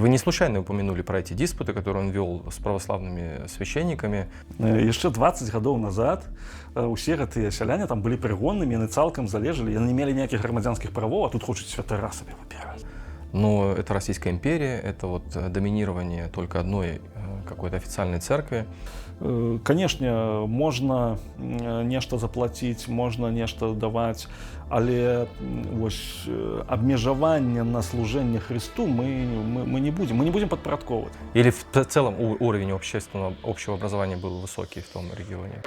Вы не случайно упомянули про эти диспуты, которые он вел с православными священниками. Яшчэ 20 гадоў назад усе гэтыя сяляне там былі прыгоннымі, яны цалкам залежалі, яны не мелі ніякіх грамадзянскіх правоў, а тут хочуць святара сабе выбіраць. Но это Российская империя, это вот доминирование только одной какой-то официальной церкви. Конечно, можна нешта заплаціць, можна нешта даваць, але вось абмежавання на служэнне Христу мы не будем падпарадковаць. Или в целом уровень общего образования был высокий в том регионе?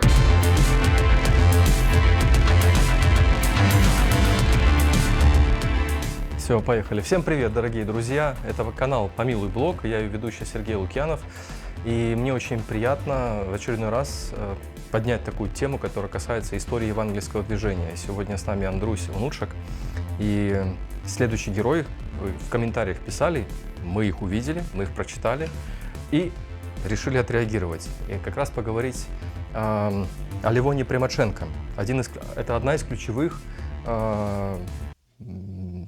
Все, поехали. Всем привет, дорогие друзья. Это канал «Помилуй блог», я ее ведущий Сергей Лукьянов. И мне очень приятно в очередной раз поднять такую тему, которая касается истории евангельского движения. Сегодня с нами Андрусий Внучек. И следующий герой, вы в комментариях писали, мы их увидели, мы их прочитали и решили отреагировать. И как раз поговорить о Левоне Примаченко. Это одна из ключевых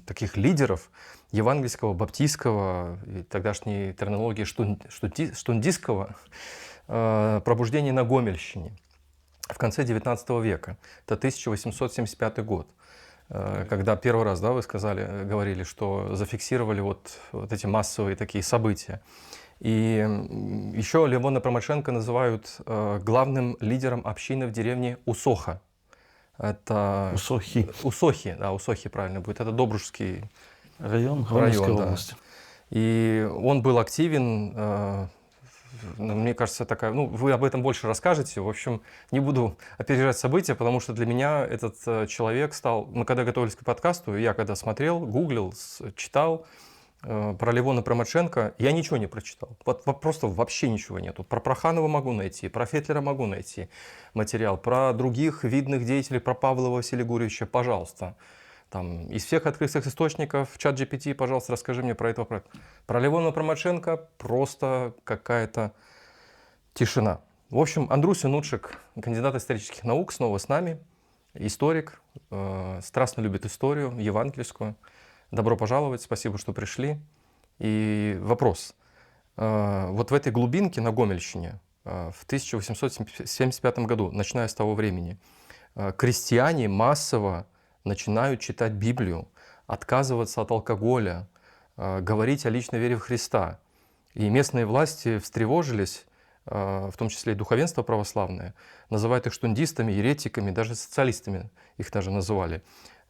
таких лидеров евангельского, баптистского, и тогдашней терминологии штундистского пробуждения на Гомельщине в конце 19 века. Это 1875 год, когда первый раз, да, вы говорили, что зафиксировали вот эти массовые такие события. И еще Левона Примаченко называют главным лидером общины в деревне Усоха. Это Усохи, да, Усохи правильно будет. Это Добружский район Гомельской области. Да. И он был активен, мне кажется, вы об этом больше расскажете. В общем, не буду опережать события, потому что для меня этот человек стал, когда готовились к подкасту, я когда смотрел, гуглил, читал про Левона Примаченко, я ничего не прочитал. Просто вообще ничего нету. Про Проханова могу найти, про Фетлера могу найти материал, про других видных деятелей, про Павла Василия Гурьевича, пожалуйста. Там, из всех открытых источников, чат GPT, пожалуйста, расскажи мне про этого проекта. Про Левона Примаченко просто какая-то тишина. В общем, Андрусий Внучек, кандидат исторических наук, снова с нами. Историк, страстно любит историю евангельскую. Добро пожаловать, спасибо, что пришли. И вопрос. Вот в этой глубинке на Гомельщине в 1875 году, начиная с того времени, крестьяне массово начинают читать Библию, отказываться от алкоголя, говорить о личной вере в Христа. И местные власти встревожились, в том числе и духовенство православное, называют их штундистами, еретиками, даже социалистами их даже называли.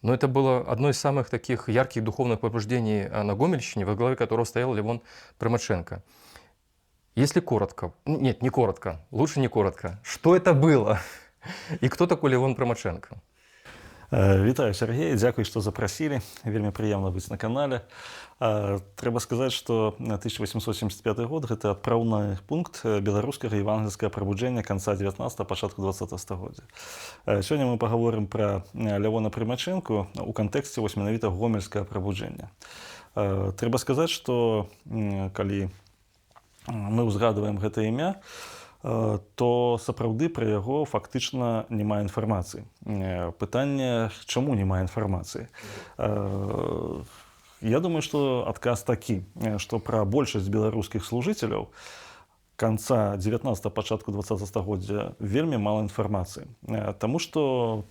Но это было одно из самых таких ярких духовных пробуждений на Гомельщине, во главе которого стоял Левон Примаченко. Если коротко, нет, не коротко, лучше не коротко, что это было и кто такой Левон Примаченко? Вітаю, Сергей, дзякуй, што запрасілі, вельмі прыемна быць на канале. Трэба сказаць, што 1875 год гэта адпраўны пункт беларускага евангельскага прабуджэння канца 19-го, пачатку 20-го стагоддзя. Сёння мы пагаворым пра Левона Примаченко ў кантэксце вось менавіта гомельскага прабуджэння. Трэба сказаць, што калі мы ўзгадваем гэта імя, то сапраўды пра яго фактычна няма інфармацыі. Пытанне, чаму няма інфармацыі? Я думаю, што адказ такі, што пра большасць беларускіх служыцеляў канца 19-го, пачатку 20-го стагоддзя вельмі мала інфармацыі. Таму што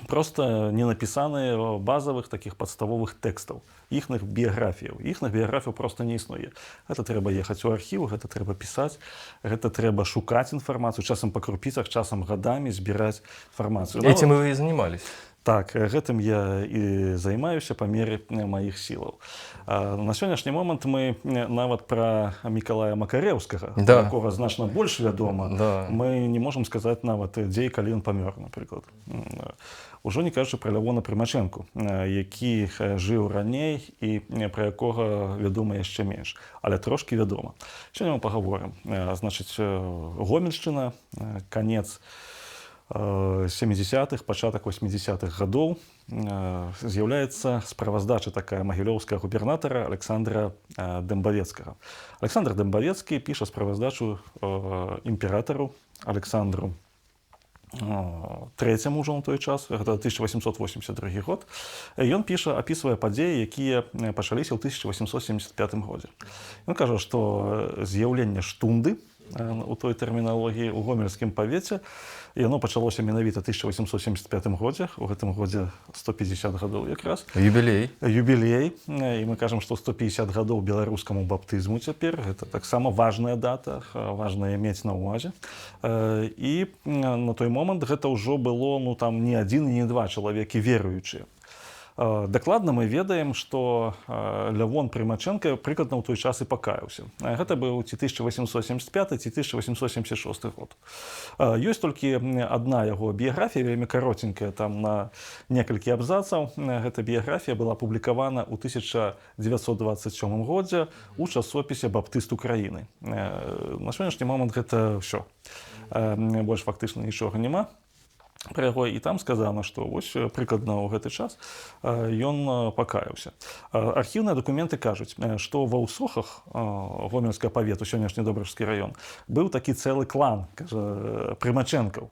просто не напісаныя базавых такіх падставовых тэкстаў, іхных біяграфіяў. Іхных біяграфіяў просто не існуе. Гэта трэба ехаць у архіў, гэта трэба пісаць, гэта трэба шукаць інфармацыю, часам па крупіцах, часам гадамі збіраць інфармацыю. Этим вы и занимались? Так, гэтым я і займаюся па мере маіх сілаў. На сённяшні момант мы нават пра Мікалая Макарэўскага, якога значна больш вядома, мы не можам сказаць нават, дзе і калі ён памёр, напрыклад. Ужо не кажучы пра Левона Примаченко, які жыў раней і пра якога вядома яшчэ менш, але трошкі вядома. Сёння мы пагаворым. Значыць, Гомельшчына, канец 70-х, пачатак 80-х гадоў з'яўляецца справаздача такая магілёўскага губернатара Александра Дэмбавецкага. Александр Дэмбавецкі піша справаздачу імператару Александру трэцім ужо на той час, гэта 1882 год. Ён піша, апісвае падзеі, якія пачаліся ў 1875 годзе. Ён кажа, што з'яўленне штунды у той тэрміналогіі ў гомельскім павеце, яно пачалося менавіта 1875 годзе, у гэтым годзе 150 гадоў якраз. Юбілей. Юбілей, і мы кажам, што 150 гадоў беларускаму баптызму цяпер, гэта таксама важная дата, важная мець на ўвазе. І на той момант гэта ўжо было, ну там, не адзін і не два чалавекі веруючыя. Дакладна мы ведаем, што Лявон Прымачэнка прыкладна ў той час і пакаяўся. Гэта быў ці 1875, ці 1876 год. Ёсць толькі адна яго біяграфія, вельмі каротенькая, там на некалькі абзацаў. Гэта біяграфія была апублікавана ў 1927 годзе ў часопісе «Баптыст Украіны». На сённяшні момант гэта ўсё. Больш фактычна нічога няма пра яго, і там сказана, што вось прыкладна ў гэты час ён пакаяўся. Архіўныя дакументы кажуць, што ва ўсохах гомельскага павету, сённяшні Добрыжскі раён, быў такі цэлы клан, кажа, Прымачэнкаў.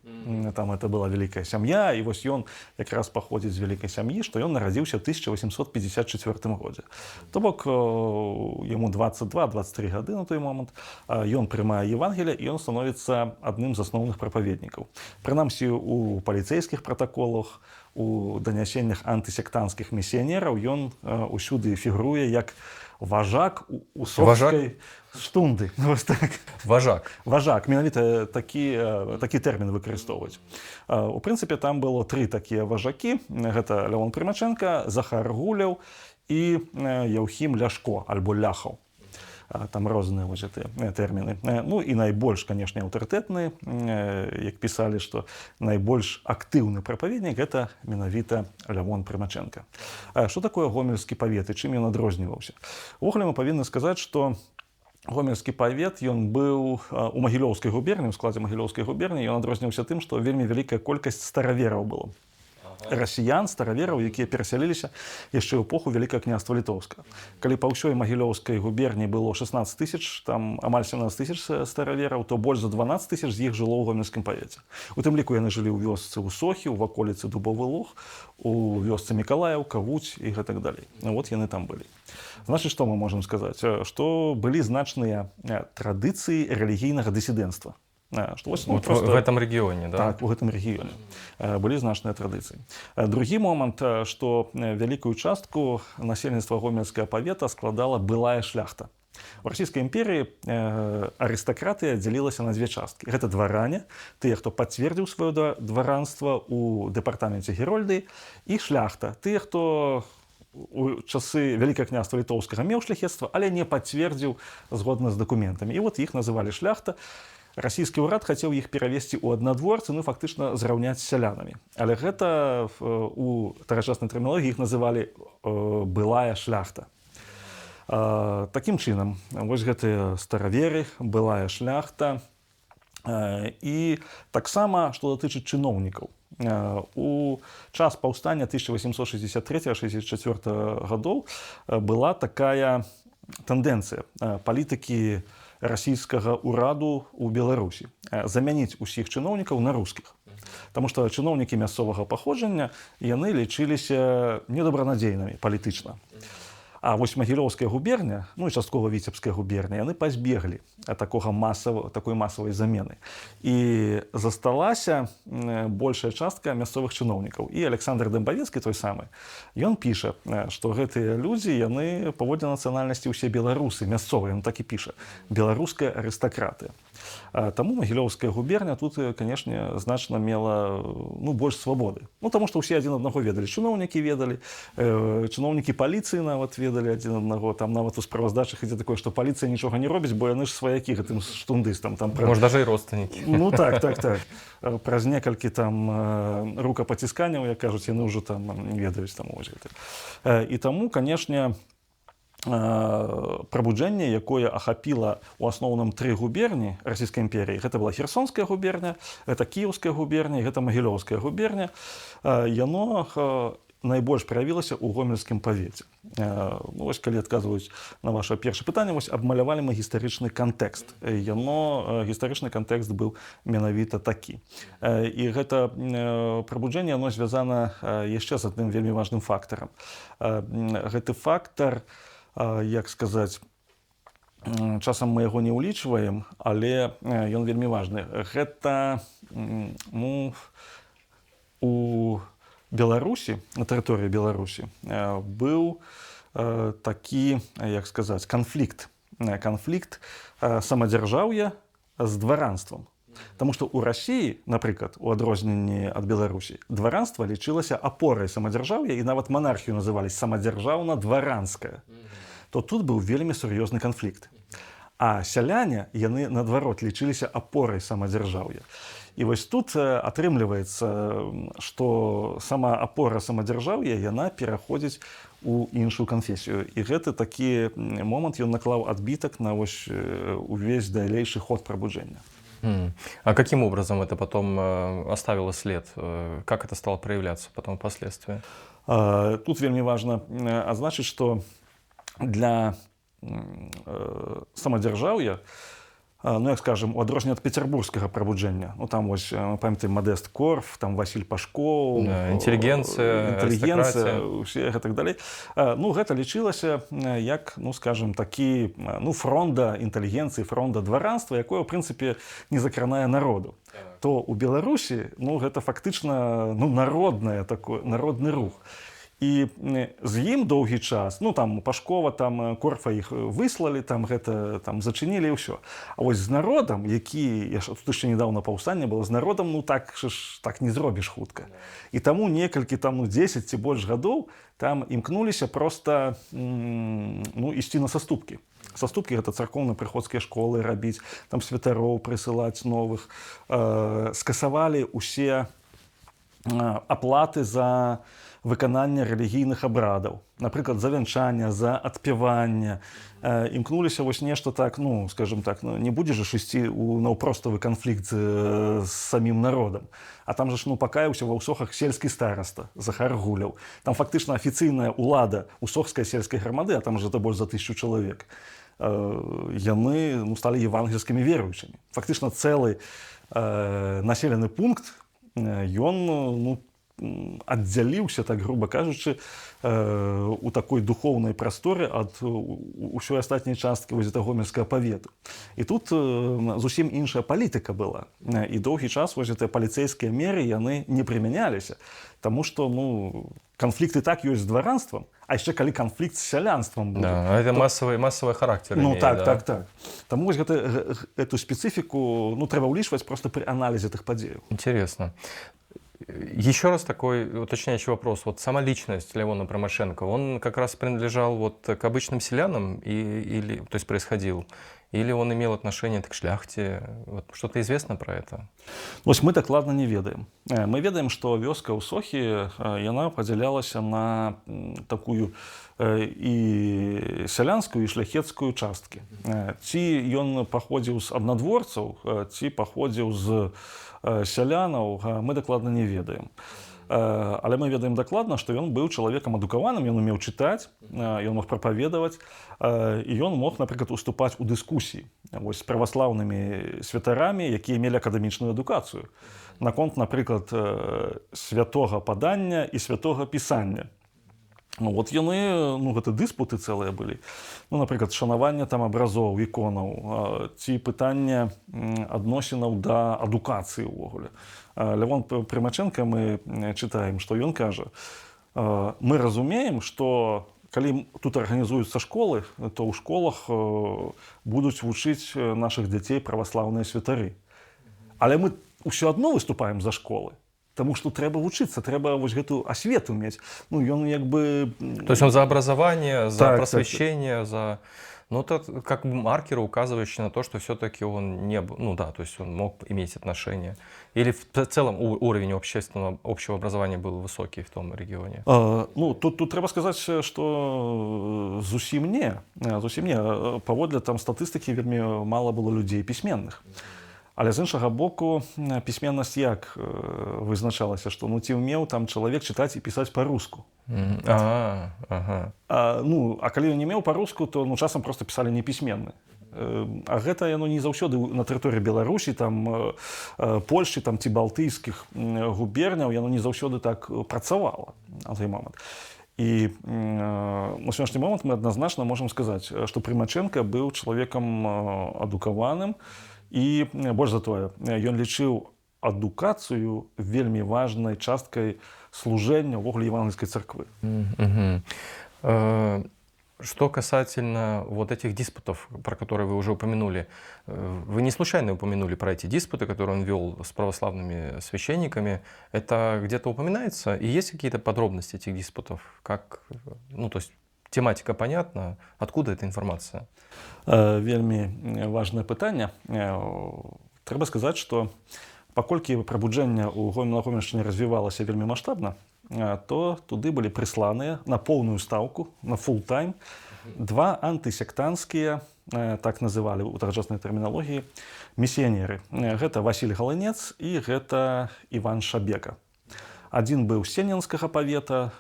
Там это была вялікая сям'я, і вось ён якраз паходзіць з вялікай сям'і, што ён нарадзіўся ў 1854 годзе. То бок яму 22-23 гады на той момант, ён прымае Евангелие, і ён становіцца адным з асноўных прапаведнікаў. Прынамсі, у паліцэйскіх пратаколах, у данясеннях антысектанцкіх місіянераў ён усюды фігуруе як важак усохскай штунды. Важак. Важак. Менавіта такі тэрмін выкарыстоўваць. У прынцыпе, там было тры такія важакі. Гэта Лявон Прымачэнка, Захар Гуляў і Яўхім Ляшко, альбо Ляхаў. Там розныя вось гэтыя тэрміны. Ну і найбольш, канешне, аўтарытэтны, як пісалі, што найбольш актыўны прапаведнік гэта менавіта Лявон Прымачэнка. Што такое гомельскі павет і чым ён адрозніваўся? Увогуле мы павінны сказаць, што гомельскі павет, ён быў у Магілёўскай губерніі, у складзе Магілёўскай губерніі, ён адрозніваўся тым, што вельмі вялікая колькасць старавераў было. Расіян, старавераў, якія перасяліліся яшчэ ў эпоху Вялікага княства Літоўскага. Калі па ўсёй Магілёўскай губерніі было 16 тысяч, там амаль 17 тысяч старавераў, то больш за 12 тысяч з іх жыло ў гомельскім павеце. У тым ліку яны жылі ў вёсцы ў Сохі, у ваколіцы Дубовы Лог, у вёсцы Мікалаеўка, Вуць і гэтак далей. Вот яны там былі. Значыць, што мы можам сказаць? Што былі значныя традыцыі рэлігійнага дысідэнцтва. Вот просто... В этом регионе, да? Так, у гэтым рэгіёне былі значныя традыцыі. Другі момант, што вялікую частку насельніцтва гомельскага павета складала былая шляхта. У Расійскай імперіі арыстакратыя дзялілася на дзве часткі. Гэта дваране, тыя, хто пацвердзіў сваё дваранства ў дэпартаменце Герольдыі, і шляхта, тыя, хто у часы Вялікага княства Літоўскага меў шляхецтва, але не пацвердзіў згодна з дакументамі. І вот іх называлі шляхта. Расійскі ўрад хацеў іх перавесці ў аднадворцы, ну, фактычна зраўняць з сялянамі. Але гэта у тагачаснай тэрміналогіі іх называлі былая шляхта. Такім чынам, вось гэтыя стараверы, былая шляхта. І таксама, што датычыць чыноўнікаў. У час паўстання 1863-64 гадоў была такая тэндэнцыя палітыкі расійскага ўраду ў Беларусі замяніць усіх чыноўнікаў на рускіх. Таму што чыноўнікі мясцовага паходжання, яны лічыліся недобранадзейнымі палітычна. А вось Магілёўская губерня, ну і часткова Віцебская губерня, яны пазбеглі такой масавай замены. І засталася большая частка мясцовых чыноўнікаў. І Александр Дэмбавецкі, той самы, ён піша, што гэтыя людзі, яны паводле нацыянальнасці ўсе беларусы, мясцовыя, ён так і піша, беларуская арыстакратыя. Таму Магілёўская губерня тут, канешне, значна мела больш свабоды. Ну, таму што ўсе адзін аднаго ведалі. Чыноўнікі ведалі, чыноўнікі паліцыі нават ведалі адзін аднаго. Там нават у справаздачах ідзе такое, што паліцыя нічога не робіць, бо яны ж сваякі гэтым штундыстам. Может, даже і родственнікі. Ну, так. Праз некалькі там рукапацісканняў, як кажуць, яны ўжо там ведаюць там вось гэта. І таму, канешне, прабуджэнне, якое ахапіла у асноўным тры губерні Расійскай імперіі. Гэта была Херсонская губерня, гэта Кіеўская губерня, гэта Магілёўская губерня. Яно найбольш праявілася ў гомельскім павеце. Ну, вось, калі адказваюць на ваше першае пытанне, вось абмалявалі мы гістарычны кантэкст. Гістарычны кантэкст быў менавіта такі. І гэта прабуджэнне, оно звязана яшчэ з адным вельмі важным фактарам. Гэты фактар, як сказаць, часам мы яго не ўлічваем, але ён вельмі важны. Гэта у Беларусі, на тэрыторыі Беларусі, быў такі, як сказаць, канфлікт самадзяржаўя з дваранствам. Таму што ў Расіі, напрыклад, у адрозненні ад Беларусі, дваранства лічылася апорай самадзяржаўя, і нават манархію называлі самадзяржаўна-дваранская. То тут быў вельмі сур'ёзны канфлікт. А сяляне, яны, наадварот, лічыліся апорай самадзяржаўя. І вось тут атрымліваецца, што сама апора самадзяржаўя, яна пераходзіць у іншую канфесію. І гэты такі момант, ён наклаў адбітак на вось увесь далейшы ход прабуджэння. А каким образом это потом оставило след? Как это стало проявляться потом впоследствии? Тут вельмі важна адзначыць, што для самадзяржаўя, ну, як скажем, у адрозненне ад петербургскага прабуджэння, ну, там вось, мы памятаем, Мадест Корф, там Васіль Пашкоў, інтэлігенцыя, ўсе і так далей. Ну, гэта лічылася як, ну, скажем, такі, ну, фронда інтэлігенцыі, фронда дваранства, якое, ў прынцыпе, не закранае народу. То у Беларусі, ну, гэта фактычна, ну, народны рух. І з ім доўгі час, ну, там, Пашкова, там, Корфа іх выслалі, там, гэта, там, зачынілі і ўсё. А вось з народам, які, тут яшчэ недавно паўстанне было, з народам, ну, так не зробіш хутка. І таму некалькі, там, ну, 10 ці больш гадоў там імкнуліся проста, ну, ісці на саступкі. Саступкі — гэта царкоўна-прыходскія школы рабіць, там, святароў прысылаць новых. Скасавалі ўсе аплаты за выканання рэлігійных абрадаў, напрыклад, за вянчанне, за адпяванне. Імкнуліся вось нешта так, ну, скажем так, ну, не будзеш ж ісці ў наўпроставы канфлікт з самім народам. А там же ж, ну, пакаяўся ва ўсохах сельскі стараста, Захар Гуляў. Там фактычна афіцыйная ўлада ўсохскай сельскай грамады, а там же это больш за 1000 чалавек. Яны, ну, сталі евангельскімі веруючымі. Фактычна цэлы населены пункт, ён, ну, аддзяліўся, так груба кажучы, у такой духоўнай прасторы ад усёй астатняй часткі вось гэтага гомельскага павету. І тут зусім іншая палітыка была. І доўгі час вось гэтыя паліцэйскія меры, яны не прымяняліся, таму што, ну, канфлікт і так ёсць з дваранствам, а яшчэ калі канфлікт з сялянствам будзе. Да, это массовый характер. Ну, имеет, так, да. так. Таму вось эту специфіку, ну, трэба ўлічваць просто при анализе этих падзеяў. Интересно. Еще раз такой уточняющий вопрос. Вот сама личность Леона Промашенко, он как раз принадлежал вот к обычным селянам, или, то есть происходил, или он имел отношение к шляхте? Вот что-то известно про это? Вось мы дакладна не ведаем. Мы ведаем, што вёска ў Сохі, яна падзялялася на такую і сялянскую, і шляхецкую часткі. Ці ён паходзіў з аднадворцаў, ці паходзіў з сялянаў, мы дакладна не ведаем. Але мы ведаем дакладна, што ён быў чалавекам адукаваным, ён умеў чытаць, ён мог прапаведаваць, і ён мог, напрыклад, уступаць у дыскусіі з праваслаўнымі святарамі, якія мелі акадэмічную адукацыю. Наконт, напрыклад, святога падання і святога пісання. Ну, вот яны, ну, гэта дыспуты цэлыя былі. Ну, напрыклад, шанаванне там абразоў, іконаў, ці пытанне адносінаў да адукацыі ўвогуле. Лявон Прымаченка, мы чытаем, што ён кажа: мы разумеем, што калі тут арганізуюцца школы, то ў школах будуць вучыць нашых дзяцей праваслаўныя святары. Але мы ўсё адно выступаем за школы. Тому что трэба вучыцца, трэба вось гэту асвету мець. Ну, ён як бы... То есть он за образование, за так, просвещение, за... Ну, это как бы маркеры, указывающие на то, что все-таки он не был... Ну да, то есть он мог иметь отношение. Или в целом уровень общего образования был высокий в том регионе? Ну, тут трэба сказаць, што зусім не. Паводле там статыстыкі вельмі мала было людзей пісьменных. Але з іншага боку, пісьменнасць як вызначалася, што ну, ці ўмеў там чалавек чытаць і пісаць па-руску. Ага. А калі ён не меў па-руску, то ну, часам проста пісалі непісьменны. А гэта яно не заўсёды на тэрыторыі Беларусі, там, Польшчы там, ці балтыйскіх губерняў, яно не заўсёды так працавала на той момант. І на сённяшні момант мы адназначна можам сказаць, што Прымачэнка быў чалавекам адукаваным, і больш за тое, ён лічыў адукацыю вельмі важнай часткай служэння ўвогуле евангельскай царквы. Что касательно вот этих диспутов, про которые вы уже упомянули, вы не случайно упомянули про эти диспуты, которые он вел с православными священниками. Это где-то упоминается? И есть какие-то подробности этих диспутов? Как, ну, то есть тематика понятна? Откуда эта информация? Вельмі важное пытанне. Трэба сказаць, што паколькі прабуджэнне ў Гомельшчыне развівалася вельмі маштабна, то туды былі прысланыя на поўную стаўку, на фулл-тайм, два антысектанцкія, так называлі ў тагачаснай тэрміналогіі, місіянеры. Гэта Васіль Галынец і гэта Іван Шабека. Адзін быў з Сененскага павета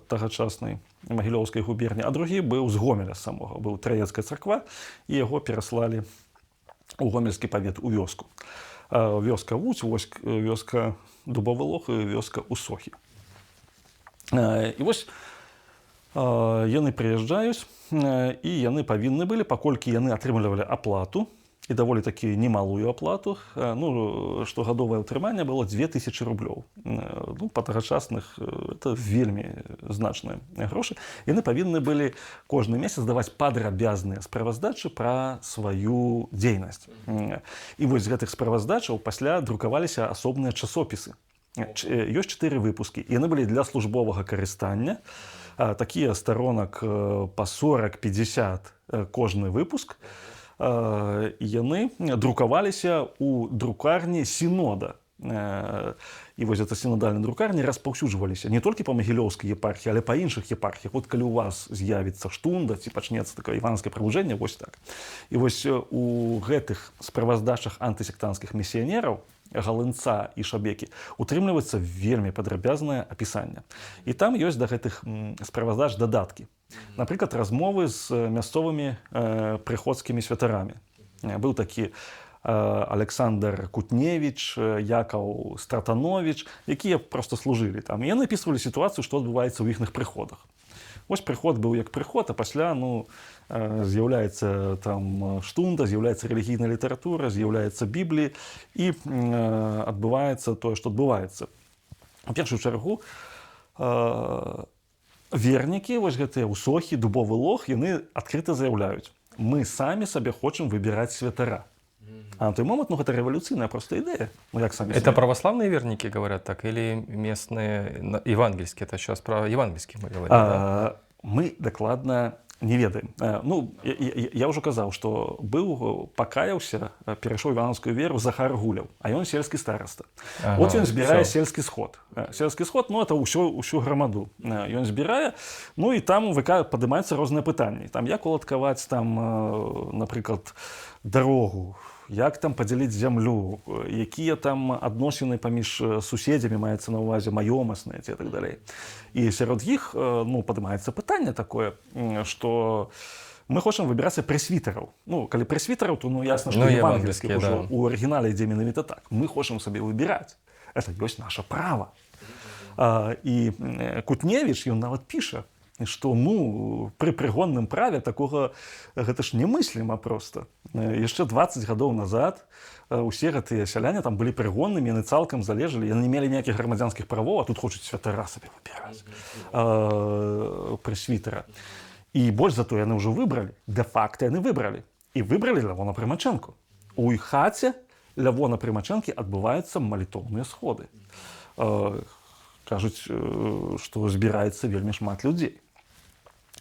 тагачаснай Магілёўскай губерні, а другі быў з Гомеля самога, быў Траецкая царква, і яго пераслалі ў Гомельскі павет, у вёску. Вёска Вуць, вёска Дубовы Лог і вёска Усохі. І вось яны прыязджаюць, і яны павінны былі, паколькі яны атрымлівалі аплату, і даволі такі немалую аплату, ну, штогадовае ўтрыманне было 2000 рублёў. Ну, па тагачасных это вельмі значныя грошы. Яны павінны былі кожны месяц даваць падрабязныя справаздачы пра сваю дзейнасць. І вось з гэтых справаздачаў пасля друкаваліся асобныя часопісы. Ёсць 4 выпускі. Яны былі для службовага карыстання. Такія старонак па 40-50 кожны выпуск. Яны друкаваліся ў друкарні Сінода. І вось гэта сінодальныя друкарні распаўсюджваліся не толькі па Магілёўскай епархіі, але па іншых епархіях. От калі у вас з'явіцца штунда, ці пачнецца такое іванскае прабуджэнне, вось так. І вось у гэтых справаздачах антысектанцкіх місіянераў Галынца і Шабекі утрымліваецца вельмі падрабязнае апісанне. І там ёсць да гэтых справаздач дадаткі. Напрыклад, размовы з мясцовымі прыходскімі святарамі. Быў такі Александр Кутневіч, Якаў Стратановіч, якія проста служылі там. І яны апісвалі сітуацыю, што адбываецца ў іхных прыходах. Вось прыход быў як прыход, а пасля з'яўляецца там штунда, з'яўляецца рэлігійная літаратура, з'яўляецца Біблія, і адбываецца тое, што адбываецца. У першую чаргу вернікі, вось гэтыя Усохі, Дубовы Лог, яны адкрыта заяўляюць: мы самі сабе хочам выбіраць святара. А на той момент, ну, гэта рэвалюцыйная проста ідэя. Ну, як самі это православные верники говорят так или местные евангельские? Это сейчас про евангельские мы говорим, да? Мы дакладна не ведаем. Ну, я ўжо казаў, што пакаяўся, перайшоў івангельскую веру Захар Гуляў, а ён сельскі стараста. От ён збірае сельскі сход. Сельскі сход, ну, это ўсю грамаду. Ён збірае, ну, і там падымаюцца розныя пытанні. Там як уладкаваць, там, напрыклад, дарогу, як там падзяліць зямлю, якія там адносіны паміж суседзямі, маецца на ўвазе маёмасныя ці так далей. І сярод іх, ну, падымаецца пытанне такое, што мы хочам выбіраць прэсвітараў. Ну, калі прэсвітараў, то, ну, ясна, што евангельскіх ужо у арыгінале ідзе менавіта так. Мы хочам сабе выбіраць. Это ёсць наша права. І Кутневіч, ён нават піша, што, ну, пры прыгонным праве такога, гэта ж немысліма проста. Яшчэ 20 гадоў назад усе гэтыя сяляне там былі прыгоннымі, яны цалкам залежалі, яны не мелі ніякіх грамадзянскіх правоў, а тут хочуць святара сабе выбіраць, прэсвітара. І больш за то яны ўжо выбралі, дэ-факта яны выбралі. І выбралі Лявона Прымачэнку. У іх хаце Лявона Прымачэнкі адбываюцца малітоўныя сходы. Кажуць, што збіраецца вельмі шмат людзей.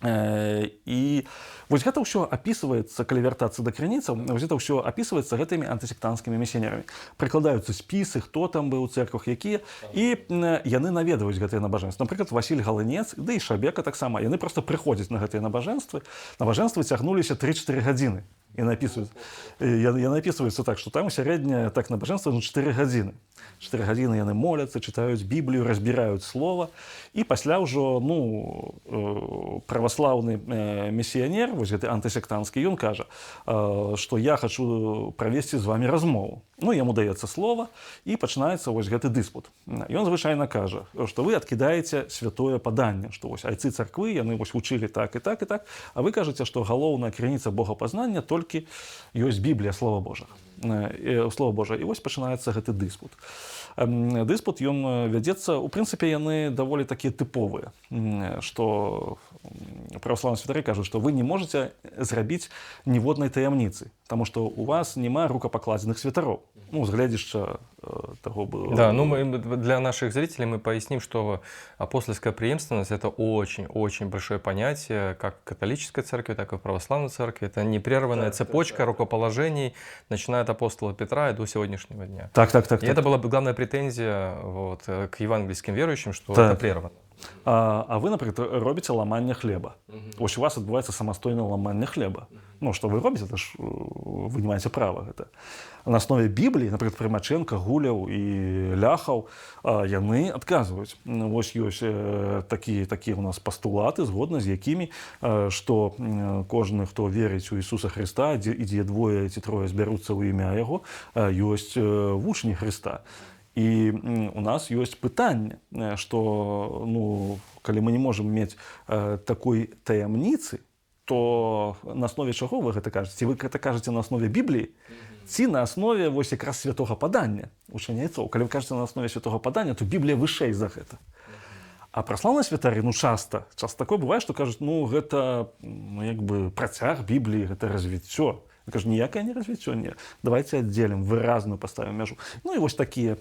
І вось гэта ўсё апісваецца, калі вяртацца да крыніцаў, вось гэта ўсё апісваецца гэтымі антысектанцкімі місіянерамі. Прыкладаюцца спісы, хто там быў у церквах, якія, і яны наведваюць гэтыя набажэнствы. Напрыклад, Васіль Галынец, да і Шабека таксама, яны проста прыходзяць на гэтыя набажэнствы. Набажэнствы цягнуліся 3-4 гадзіны. яны опісваюцца так, што там сярэдняе так набажэнства 4 гадзіны. 4 гадзіны яны моляцца, чытаюць Біблію, разбіраюць слова, і пасля ўжо праваслаўны місіянер, вось гэты антысектанцкі, ён кажа, што я хачу правесці з вамі размову. Яму даецца слова, і пачынаецца вось гэты дыспут. Ён звычайна кажа, што вы адкідаеце святое паданне, што вось айцы царквы, яны вось вучылі так і так і так, а вы кажаце, што галоўная крыніца богапазнання толькі ёсць Біблія, Слова Божага. Слова Божае. І вось пачынаецца гэты дыспут. Дыспут, ён вядзецца, у прынцыпе, яны даволі такія тыповыя, што праваслаўныя святары кажуць, што вы не можаце зрабіць ніводнай таямніцы, таму што у вас няма рукапакладзеных святароў. З гледзяшча того было. Да, мы для наших зрителей мы поясним, что апостольская преемственность — это очень-очень большое понятие, как в католической церкви, так и в православной церкви. Это непрерванная цепочка рукоположений, начиная от апостола Петра и до сегодняшнего дня. Так. И это была главная претензия к евангельским верующим, что это прервано. А вы, наприклад, робіце ламанне хлеба. Ось у вас адбываецца самастойнае ламанне хлеба. Што вы робіце, это ж вы не маеце права гэта. На аснове Бібліі, наприклад, Прымачэнка, Гуляў і Ляхаў, яны адказваюць. Вось ёсць такія у нас пастулаты, згодна з якімі, што кожны, хто верыць у Ісуса Хрыста, дзе двое ці трое збяруцца ў імя Яго, ёсць вучні Хрыста. І у нас ёсць пытанне, што калі мы не можам мець такой таямніцы, то на аснове чаго вы гэта кажаце? Ці вы гэта кажаце на аснове Бібліі, ці на аснове вось якраз святога падання, вучэння айцоў? Калі вы кажаце на аснове святога падання, то Біблія вышэй за гэта. А праваслаўныя святары, часта такое бывае, што кажуць, гэта працяг Бібліі, гэта развіццё. Я кажу, ніякае не развіццё, не. Давайте аддзелім, выразную паставім мяжу. І вось такія,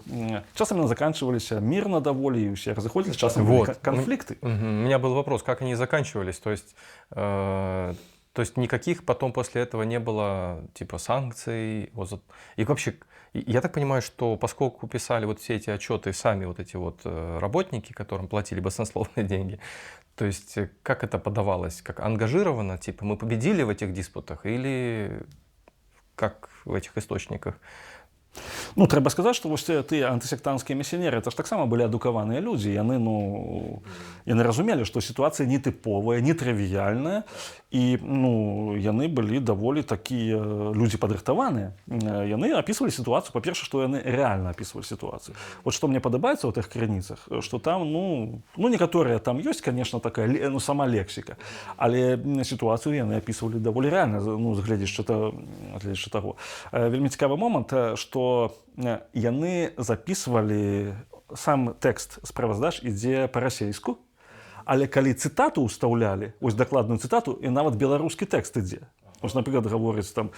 часам яны заканчиваліся мирно даволі, і ўсе разыходзіліся, часам былі конфликты. У меня был вопрос, как они заканчивались? То есть никаких потом после этого не было типа санкций? И вообще, я так понимаю, что поскольку писали вот все эти отчеты сами вот эти вот работники, которым платили баснословные деньги, то есть как это подавалось? Как ангажировано? Типа мы победили в этих диспутах или как в этих источниках? Трэба сказаць, што вось тыя антысектанцкія місіянеры, это ж таксама былі адукаваныя людзі. Яны разумелі, што сітуацыя нетыповая, нетрывіяльная, і яны былі даволі такія людзі падрыхтаваныя. Яны апісвалі сітуацыю, па-перша, што яны рэальна апісвалі сітуацыю. Вот што мне падабаецца ў тых крыніцах, што там, некаторыя там ёсць, конечно, такая сама лексіка, але сітуацыю яны апісвалі даволі рэальна, гледзячы таго. Вельмі цікавы момант, што яны записывалі, сам тэкст справаздач ідзе па-расейску, але калі цытату ўстаўлялі, ось дакладную цытату, і нават беларускі тэкст ідзе. Ось, напрыклад, гаворыць там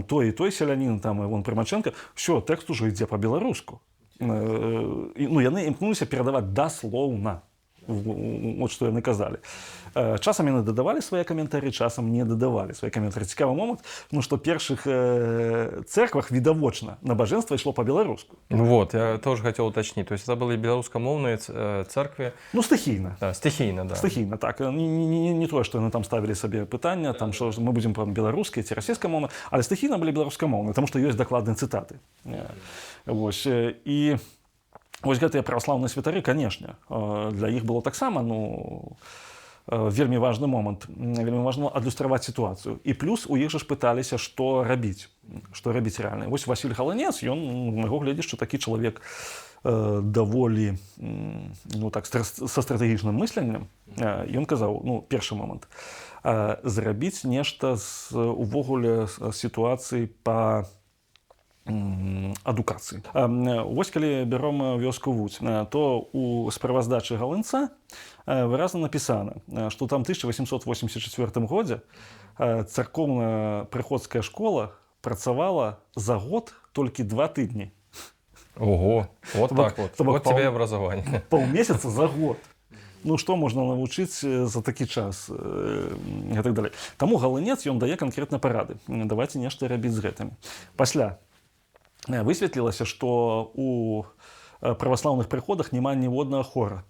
той і той селянін, там Іван Прымачэнка, все, тэкст ужо ідзе па-беларуску. Яны імкнуліся перадаваць даслоўна. Вот што яны казалі. Часам яны дадавалі свае каментары, часам не дадавалі свае каментары. Цікавы момант, што ў першых церквах відавочна набажэнства ішло па-беларуску. Вот, я тоже хотел уточнить. То есть это были белорусскомовные церкви? Стыхійна. Да, стихийно, да. Стыхійна, так. Не тое, што яны там ставілі сабе пытання, там, што мы будзем беларускія ці расійскамоўныя, але стыхійна былі беларускамоўныя, таму што ёсць дакладныя цытаты. Вось, і вось гэтыя праваслаўныя святары, канешне, для іх было таксама, вельмі важны момант, вельмі важна адлюстраваць сітуацыю. І плюс у іх жа ж пыталіся, што рабіць рэальна. Вось Васіль Галанец, ён, на яго гледзячы, такі чалавек даволі са стратэгічным мысленнем. Ён казаў, першы момант, зрабіць нешта увогуле сітуацыі па адукацыі. Вось калі бяром вёску Вуць, то у справаздачы Галынца выразна напісана, што там 1884 годзе царкоўна-прыходская школа працавала за год толькі 2 тыдні. Ого, вот так вот. Вот тебе и образование. Паўмесяца за год. Што можна навучыць за такі час і так далей. Таму Галынец, ён дае канкрэтна парады. Давайце нешта рабіць з гэтым. Пасля высветлілася, што у праваслаўных прыходах няма ніводнага хора.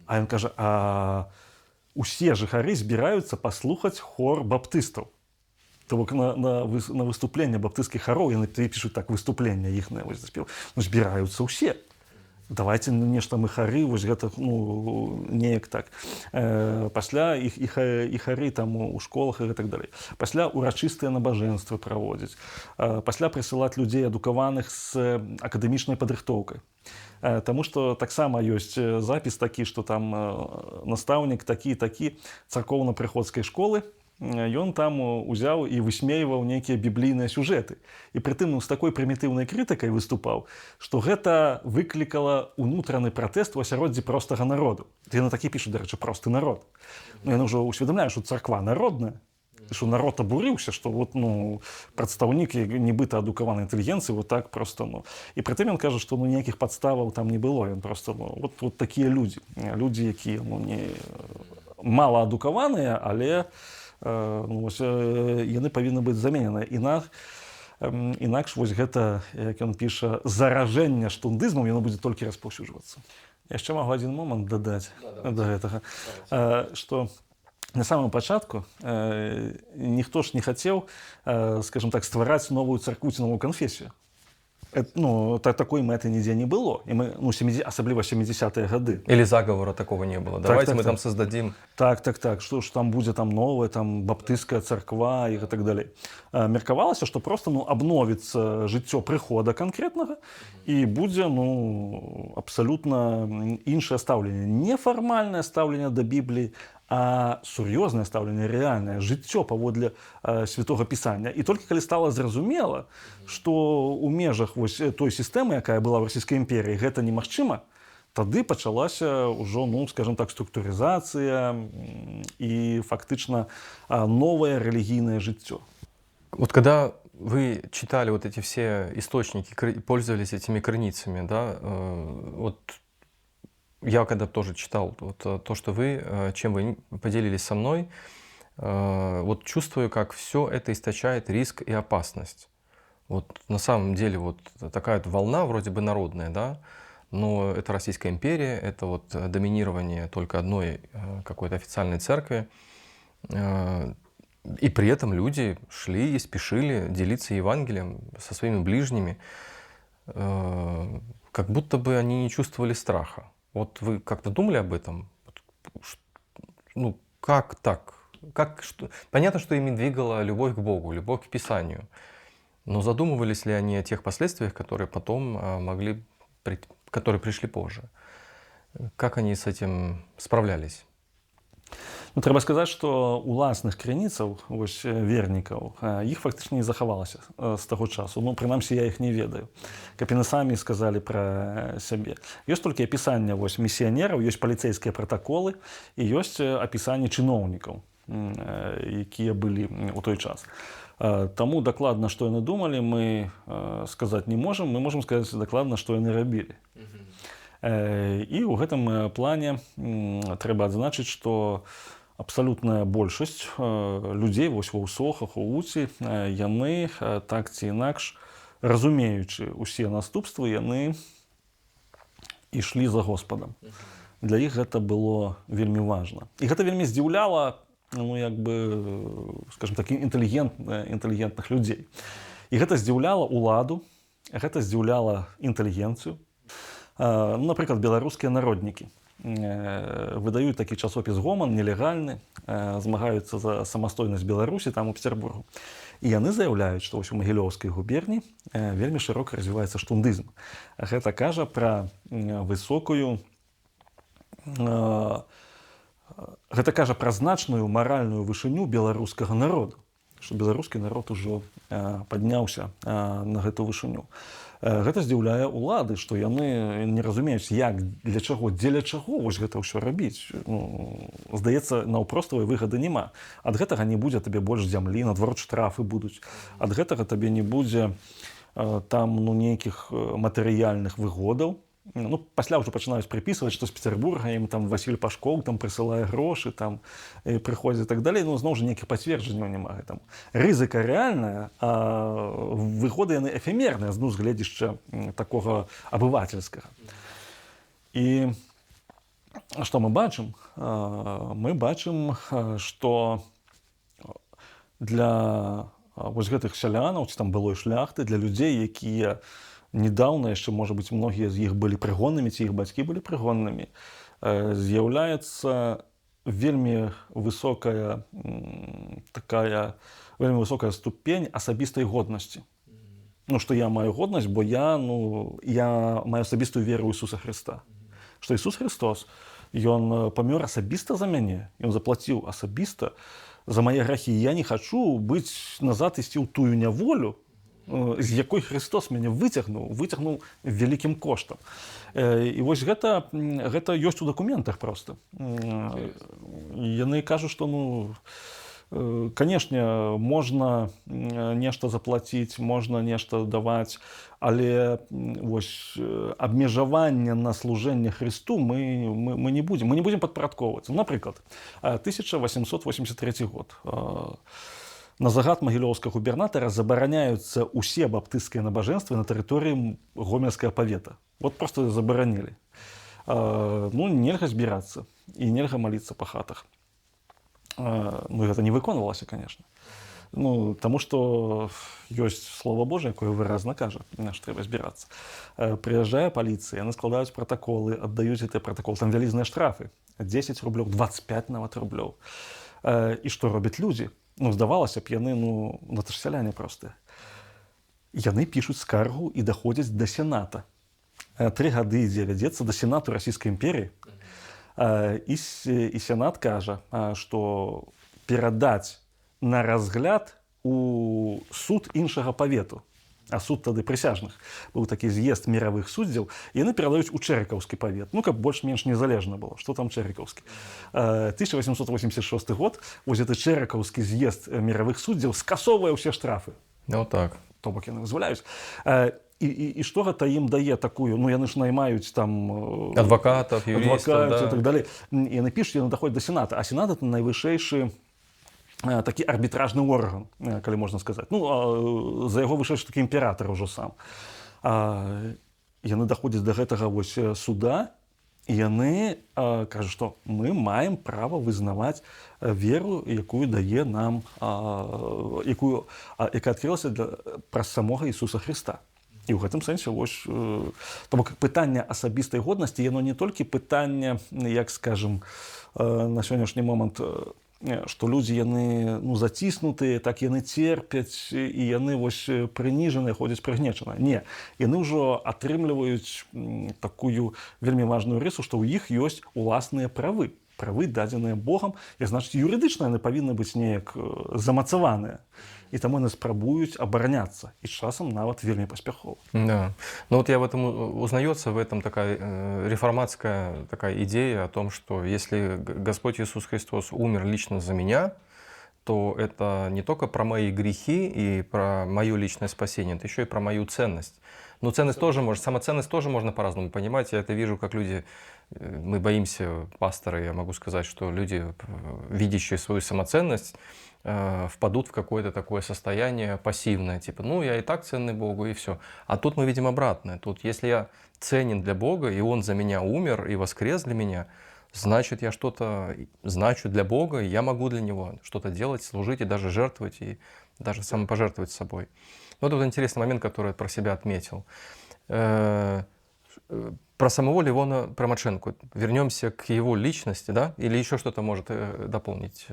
А ён кажа, усе жыхары збіраюцца паслухаць хор баптыстаў. То бок на выступленне баптысцкіх хароў яны пішуць так выступленне іхнае вось заспеў. Ну, збіраюцца ўсе. Давайте нешта мы хары, вось гэта, ну, неяк так. Пасля і хары там у школах і так далей. Пасля урачыстыя набажэнствы праводзяць. Пасля прысылаць людзей адукаваных з акадэмічнай падрыхтоўкай. Таму што таксама ёсць запіс такі, што там настаўнік такі царкоўна-прыходскай школы, ён там узяў і высмейваў нейкія біблійныя сюжэты. І прытым з такой прымітыўнай крытыкай выступаў, што гэта выклікала ўнутраны пратэст у асяроддзі простага народу. Яны такі пішуць, дарэчы, просты народ. Ну, яны ўжо ўсведамляюць, што царква народная, што народ абурыўся, што вот, ну, прадстаўнікі нібыта адукаванай інтэлігенцыі вот так просто, ну. І прытым ён кажа, што, ну, ніякіх падставаў там не было. Ён просто, ну, вот такія людзі. Людзі, якія, ну, не мала адукаваныя, але ну, вось, яны павінны быць замененыя. Інакш вось гэта, як ён піша, заражэнне штундызмам, яно будзе толькі распаўсюджвацца. Яшчэ магу адзін момант дадаць да гэтага, што на самом пачатку ніхто ж не хацеў, скажем так, ствараць новую царкву ці новую канфесію. Ну, такой мэты нідзе не было. І мы, ну, асабліва 70-е гады. Или заговора такого не было. Давайте мы там создадим. Так. Што ж там будзе там новая, там баптысцкая царква і так далей. Меркавалася, што просто, ну, абновіцца жыццё прыхода канкрэтнага і будзе, ну, абсалютна іншае стаўленне. Нефармальнае стаўленне да Бібліі, а сур'ёзнае стаўленне, рэальнае жыццё паводле святога пісання. І толькі калі стала зразумела, што ў межах вось той сістэмы, якая была ў расійскай імперіі, гэта немагчыма, тады пачалася ўжо, ну, скажем так, структурызацыя і фактычна новае рэлігійнае жыццё. Вот когда вы читали вот эти все источники, пользовались этими крыницами, да, вот я когда тоже читал вот то, что вы, чем вы поделились со мной, вот чувствую, как все это источает риск и опасность. Вот на самом деле вот такая вот волна вроде бы народная, да, но это Российская империя, это вот доминирование только одной какой-то официальной церкви, и при этом люди шли и спешили делиться Евангелием со своими ближними, как будто бы они не чувствовали страха. Вот вы как-то думали об этом? Ну, как так? Понятно, что ими двигала любовь к Богу, любовь к Писанию. Но задумывались ли они о тех последствиях, которые потом которые пришли позже? Как они с этим справлялись? Ну, трэба сказаць, што уласных крыніцаў, вось, вернікаў, іх фактычна не захавалася з таго часу. Ну, прынамсі, я іх не ведаю. Каб яны самі сказалі пра сябе. Ёсць толькі апісанне вось місіянераў, ёсць паліцэйскія пратаколы і ёсць апісанне чыноўнікаў, якія былі ў той час. Таму дакладна, што яны думалі, мы сказаць не можам. Мы можам сказаць дакладна, што яны рабілі. І ў гэтым плане трэба адзначыць, што абсалютная большасць людзей вось ва ўсохах, у УЦІ, яны так ці інакш, разумеючы ўсе наступствы, яны ішлі за Господам. Для іх гэта было вельмі важна. І гэта вельмі здзіўляла, ну, як бы, скажем так, інтэлігентных людзей. І гэта здзіўляла ўладу, гэта здзіўляла інтэлігенцыю. Ну, напрыклад, беларускія народнікі выдаюць такі часопіс «Гоман», нелегальны, змагаюцца за самастойнасць Беларусі, там у Петербургу. І яны заяўляюць, што вось у Магілёўскай губерні вельмі шырока развіваецца штундызм. Гэта кажа пра высокую, гэта кажа пра значную маральную вышыню беларускага народу, што беларускі народ ужо падняўся на гэту вышыню. Гэта здзіўляе ўлады, што яны не разумеюць, як, для чаго, дзеля чаго вось гэта ўсё рабіць. Ну, здаецца, наўпроставай выгады няма. Ад гэтага не будзе табе больш зямлі, наадварот, штрафы будуць. Ад гэтага табе не будзе там, ну, нейкіх матэрыяльных выгодаў. Ну, пасля ўжо пачынаюць прыпісваць, што з Петербурга ім там Васіль Пашкоў там прысылае грошы, там прыходзяць і так далей. Ну, зноў жа, нейкіх пацверджанняў няма. Там рызыка рэальная, а выгоды яны эфемерныя, з гледзяча такога абывацельскага. І што мы бачым? Мы бачым, што для вось гэтых сялянаў ці там былой шляхты, для людзей, якія недаўна яшчэ, можа быць, многія з іх былі прыгоннымі, ці іх бацькі былі прыгоннымі, з'яўляецца вельмі высокая ступень асабістай годнасці. Ну, што я маю годнасць, бо я маю асабістую веру ў Ісуса Хрыста. Што Ісус Христос, Ён памёр асабіста за мяне, Ён заплаціў асабіста за мае грахі. Я не хачу быць назад ісці ў тую няволю, з якой Христос мяне выцягнуў вялікім коштам. І вось гэта ёсць у дакументах проста. Яны кажуць, што, канешне, можна нешта заплаціць, можна нешта даваць, але вось абмежавання на служэнне Христу мы не будзем. Мы не будзем падпарадкоўвацца. Напрыклад, 1883 год. На загад магілёўскага губернатара забараняюцца ўсе баптысцкія набажэнствы на тэрыторыі гомельскага павета. Вот просто забаранілі. Нельга збірацца і нельга маліцца па хатах. Гэта не выконвалася, конечно. Таму што ёсць Слова Божие, якое выразна кажа, што трэба збірацца. Прыязджае паліцыя, яны складаюць пратаколы, аддаюць гэтыя пратаколы. Там вялізныя штрафы. 10 рублёў, 25 нават рублёў. І што робяць людзі? Здавалася б, яны, гэта ж сяляне простыя. Яны пішуць скаргу і даходзяць да Сената. 3 гады ідзе, вядзецца да Сенату Расійскай імперіі. І Сенат кажа, што перадаць на разгляд у суд іншага павету. А суд тады прысяжных. Быў такі з'езд міравых суддзяў, і яны перадаюць у Чэрыкаўскі павет. Каб больш-менш незалежна было. Што там Чэрыкаўскі? 1886 год, вось гэты Чэрыкаўскі з'езд міравых суддзяў скасоўвае ўсе штрафы. Так. То бок яны вызваляюць. І што гэта ім дае такую, яны ж наймаюць там адвакатаў, юрыстаў, і так далей. Яны пішуць, яны даходзяць да Сената. А Сенат — это найвышэйшы такі арбітражны орган, калі можна сказаць. За яго вышэйшы такі імператар ужо сам. Яны даходзяць да гэтага вось суда, і яны кажуць, што мы маем права вызнаваць веру, якую дае нам, якая адкрылася праз самога Ісуса Хрыста. І ў гэтым сэнсе вось, то бок пытанне асабістай годнасці, яно не толькі пытанне, як скажам, на сённяшні момант, што людзі, яны заціснутыя, так яны церпяць, і яны вось прыніжаныя, ходзяць прыгнечаныя. Не, яны ўжо атрымліваюць такую вельмі важную рысу, што ў іх ёсць уласныя правы. Правы, дадзеныя Богам, і, значыць, юрыдычна яны павінны быць неяк замацаваныя. І таму яны спрабуюць абараняцца. І часам нават вельмі паспяхова. Да. Вот я в этом узнается, в этом такая реформатская такая идея о том, что если Господь Иисус Христос умер лично за меня, то это не только про мои грехи и про мое личное спасение, это еще и про мою ценность. Но ценность тоже самоценность тоже можно по-разному понимать. Я это вижу, как люди, мы боимся, пасторы, я могу сказать, что люди, видящие свою самоценность, впадут в какое-то такое состояние пассивное, типа, я и так ценный Богу, и все. А тут мы видим обратное. Тут, если я ценен для Бога, и Он за меня умер и воскрес для меня, значит, я что-то значу для Бога, и я могу для Него что-то делать, служить и даже жертвовать, и даже самопожертвовать собой. Вот интересный момент, который я про себя отметил. Про самого Левона Промаченко. Вернемся к его личности, да? Или еще что-то может дополнить?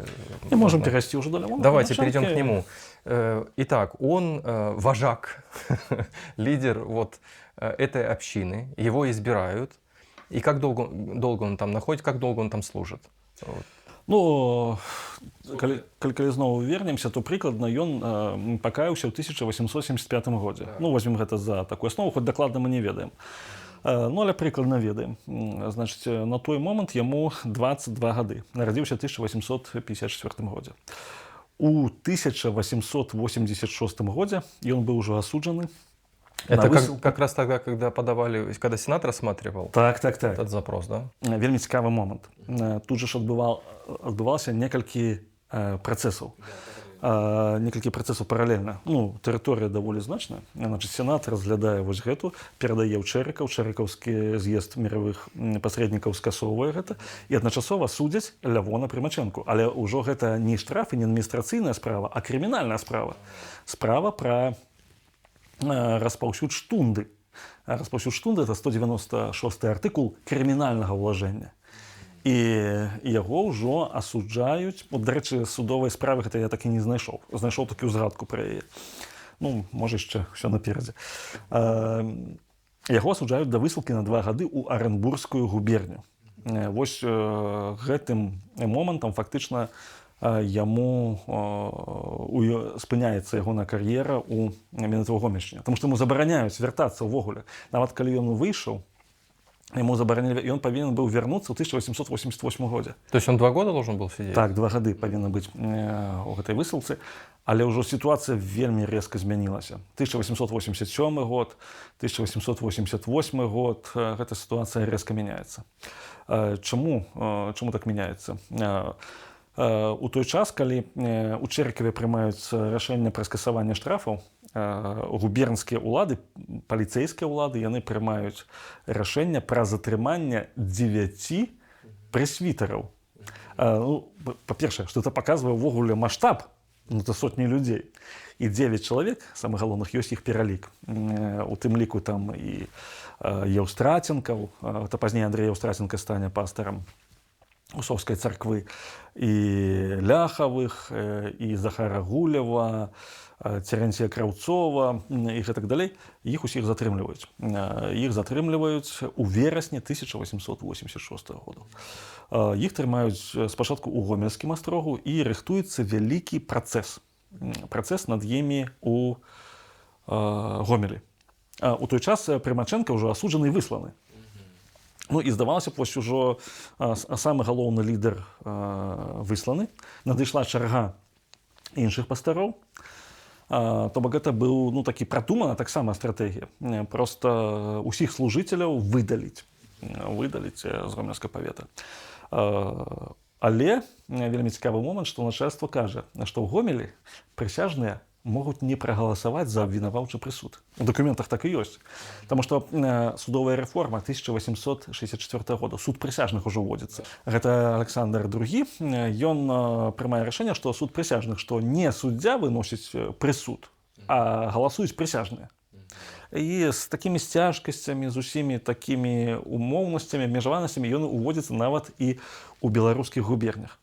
Мы можем перейти уже до Левона. Давайте перейдем к нему. Итак, он вожак, лидер этой общины. Его избирают. И как долго он там находится, как долго он там служит? Калі зноў вернемся, то прыкладна ён пакаяўся ў 1875 годзе. Возьмем гэта за такую аснову, хоць дакладна мы не ведаем. Але прыкладна ведаем. Значыць, на той момант яму 22 гады. Нарадзіўся ў 1854 годзе. У 1886 годзе ён быў ужо асуджаны. Это как раз тогда, когда Сенат рассматривал этот запрос, да? Вельмі цікавы момант. Тут же адбывалася некалькі працэсаў. некалькі працэсаў паралельна. Ну, тэрыторыя даволі значная. Значыць, сенат разглядае вось гэту, перадае ў чэрыкаў, чэрыкаўскі з'езд міравых пасрэднікаў скасоўвае гэта, і адначасова судзяць Лявона Прымачэнку. Але ўжо гэта не штраф і не адміністрацыйная справа, а крымінальная справа. Справа пра распаўсюд штунды. Распаўсюд штунды – это 196 артыкул крымінальнага ўлажэння. І яго ўжо асуджаюць. От, дарэчы, судовай справы гэта я так і не знайшоў. Знайшоў такі ўзгадку пра яе. Ну, можа, яшчэ ўсё наперадзе. Яго асуджаюць да высылкі на 2 гады ў Арэнбургскую губерню. Вось гэтым момантам фактычна яму спыняецца ягоная кар'ера ў менавіта ў Гомельшчыне. Таму што яму забараняюць вяртацца ўвогуле. Нават калі ён выйшаў, ему забаранили, и он повинен был вернуться в 1888 годзе. То есть он 2 года должен был сидеть? Так, 2 гады павінна быць у гэтай высылцы, але ўжо сітуацыя вельмі рэзка змянілася. 1887 год, 1888 год, гэта сітуацыя рэзка мяняецца. Чаму так мяняецца? У той час, калі у Чэрыкаве прымаюцца рашэння пра скасаванне штрафаў, губернскія ўлады, паліцэйскія ўлады, яны прымаюць рашэнне пра затрыманне 9 прэсвітараў. Ну, па-першае, што это паказвае ўвогуле маштаб, ну, это сотні людзей. І 9 чалавек, самых галоўных, ёсць іх пералік. У тым ліку там і Еўстраценкаў, то пазней Андрэй Еўстраценка стане пастарам Усовскай царквы, і Ляхавых, і Захара Гулева, Церэнція Краўцова і гэтак далей. Іх усіх затрымліваюць. Іх затрымліваюць у верасні 1886 года. Іх трымаюць спачатку ў Гомельскім астрогу, і рыхтуецца вялікі працэс. Працэс над імі у Гомелі. У той час Прымачэнка ўжо асуджаны і высланы. Ну і здавалася б, вось ужо самы галоўны лідар высланы. Надышла чарга іншых пастароў. То бок гэта быў, ну, такі прадумана таксама стратэгія. Проста усіх служыцеляў выдаліць з Гомельскага павета. Але вельмі цікавы момант, што начальства кажа, што ў Гомелі прысяжныя могуць не прагаласаваць за абвінаваўчы прысуд. У дакументах так і ёсць. Таму што судовая рэформа 1864 года, суд прысяжных ужо ўводзіцца. Гэта Александр II, ён прымае рашэнне, што суд прысяжных, што не суддзя выносіць прысуд, а галасуюць прысяжныя. І з такімі сцяжкасцямі, з усімі такімі умоўнасцямі, абмежаванасцямі ён уводзіцца нават і ў беларускіх губернях.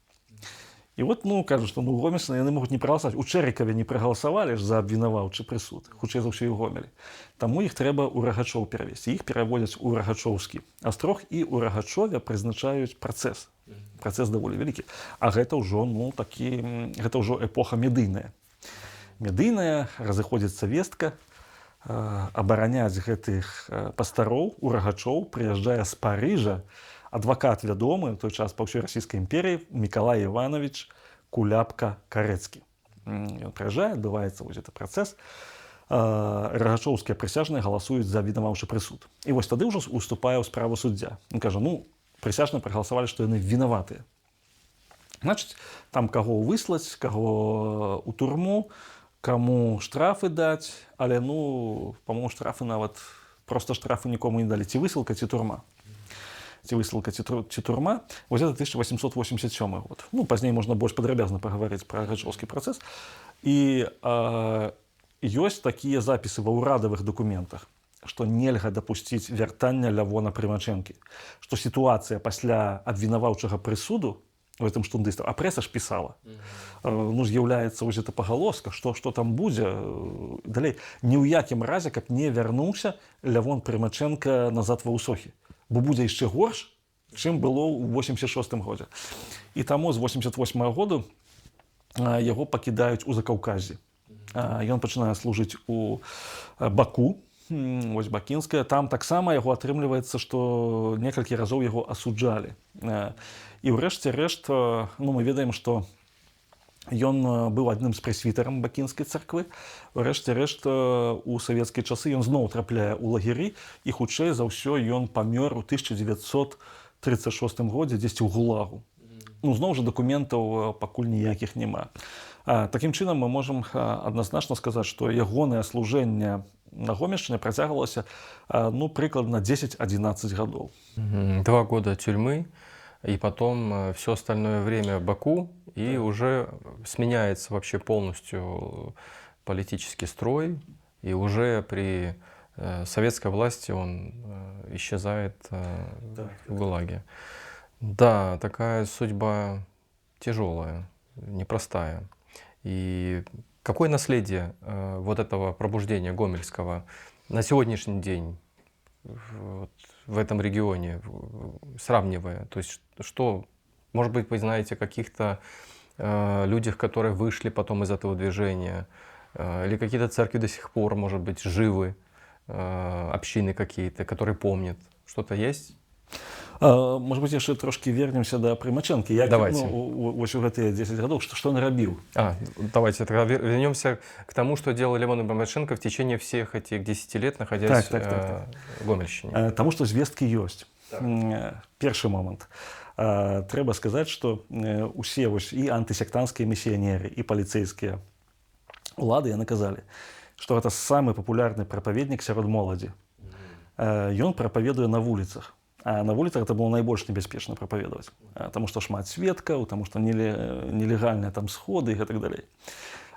І от, ну, кажуць, што у Гомельшчыне яны могуць не прагаласаваць. У Чэрыкаве не прагаласавалі ж за абвінаваўчы прысуд, хутчэй за ўсё і ў Гомелі. Таму іх трэба ў Рагачоў перавесці. Іх пераводзяць у Рагачоўскі астрог, і ў Рагачове прызначаюць працэс. Працэс даволі вялікі. А гэта ўжо, ну, такі, гэта ўжо эпоха медыйная. Медыйная, разыходзіцца вестка, абараняць гэтых пастароў у Рагачоў прыязджае з Парыжа адвакат вядомы, у той час па ўсёй расійскай імперыі, Мікалай Іванович Куляпка-Карэцкі. Ён прыязджае, адбываецца вось гэты працэс. Рагачоўскія прысяжныя галасуюць за абвінаваўчы прысуд. І вось тады ўжо уступае ў справу суддзя. Ён кажа, ну, прысяжныя прагаласавалі, што яны вінаватыя. Значыць, там каго выслаць, каго ў турму, каму штрафы даць, але, ну, па-моему, штрафы нават, проста штрафы нікому не далі. Ці высылка, ці турма. Ці высылка, ці турма. Вось гэта 1887 год. Ну, пазней можна больш падрабязна пагаварыць пра Рагачоўскі працэс. І ёсць такія запісы ва ўрадавых дакументах, што нельга дапусціць вяртання Лявона Прымачэнкі. Што сітуацыя пасля абвінаваўчага прысуду у гэтым штундыстаў, а прэса ж пісала. Ну, з'яўляецца вось гэта пагалоска, што там будзе. Далей, ні ў якім разе, каб не вярнуўся Лявон Прымачэнка назад ва ўсохі. Бо будзе яшчэ горш, чым было ў 86 годзе. І таму з 88 году яго пакідаюць у Закаўказі. Ён пачынае служыць у Баку, вось Бакінская. Там таксама яго атрымліваецца, што некалькі разоў яго асуджалі. І ўрэшце рэшт, ну, мы ведаем, што ён быў адным з прэсвітарам Бакінскай царквы. Урэшце рэшт, у савецкія часы ён зноў трапляе ў лагеры, і хутчэй за ўсё ён памёр у 1936 годзе дзесьці ў Гулагу. Ну, зноў жа дакументаў пакуль ніякіх няма. Такім чынам мы можам адназначна сказаць, што ягонае служэнне на Гомельшчыне працягвалася прыкладна 10-11 гадоў. 2 года тюрьмы, и потом все остальное время Баку, и уже сменяется вообще полностью политический строй, и уже при советской власти он исчезает в ГУЛАГе. Да, такая судьба тяжелая, непростая. И какое наследие вот этого пробуждения гомельского на сегодняшний день в этом регионе, сравнивая? То есть что, может быть, вы знаете о каких-то людях, которые вышли потом из этого движения, или какие-то церкви до сих пор, может быть, живы, общины какие-то, которые помнят? Что-то есть? Может быть, яшчэ трошки вернемся да Прымачэнкі. Давайте. Вось у гэтыя 10 гадоў, што ён рабіў? Давайте тогда вернемся к тому, что делал Левон Прымаченко в течение всех этих 10 лет, находясь в Гомельщине. Таму што звесткі ёсць. Першы момант. Трэба сказаць, што усе і антысектанцкія місіянеры, і паліцэйскія улады яны казалі, што гэта самы папулярны прапаведнік сярод моладзі. Ён прапаведуе на вуліцах. А на вуліцах это было найбольш небяспечна прапаведаваць, таму што шмат сведкаў, таму што нелегальныя там сходы і гэтак далей.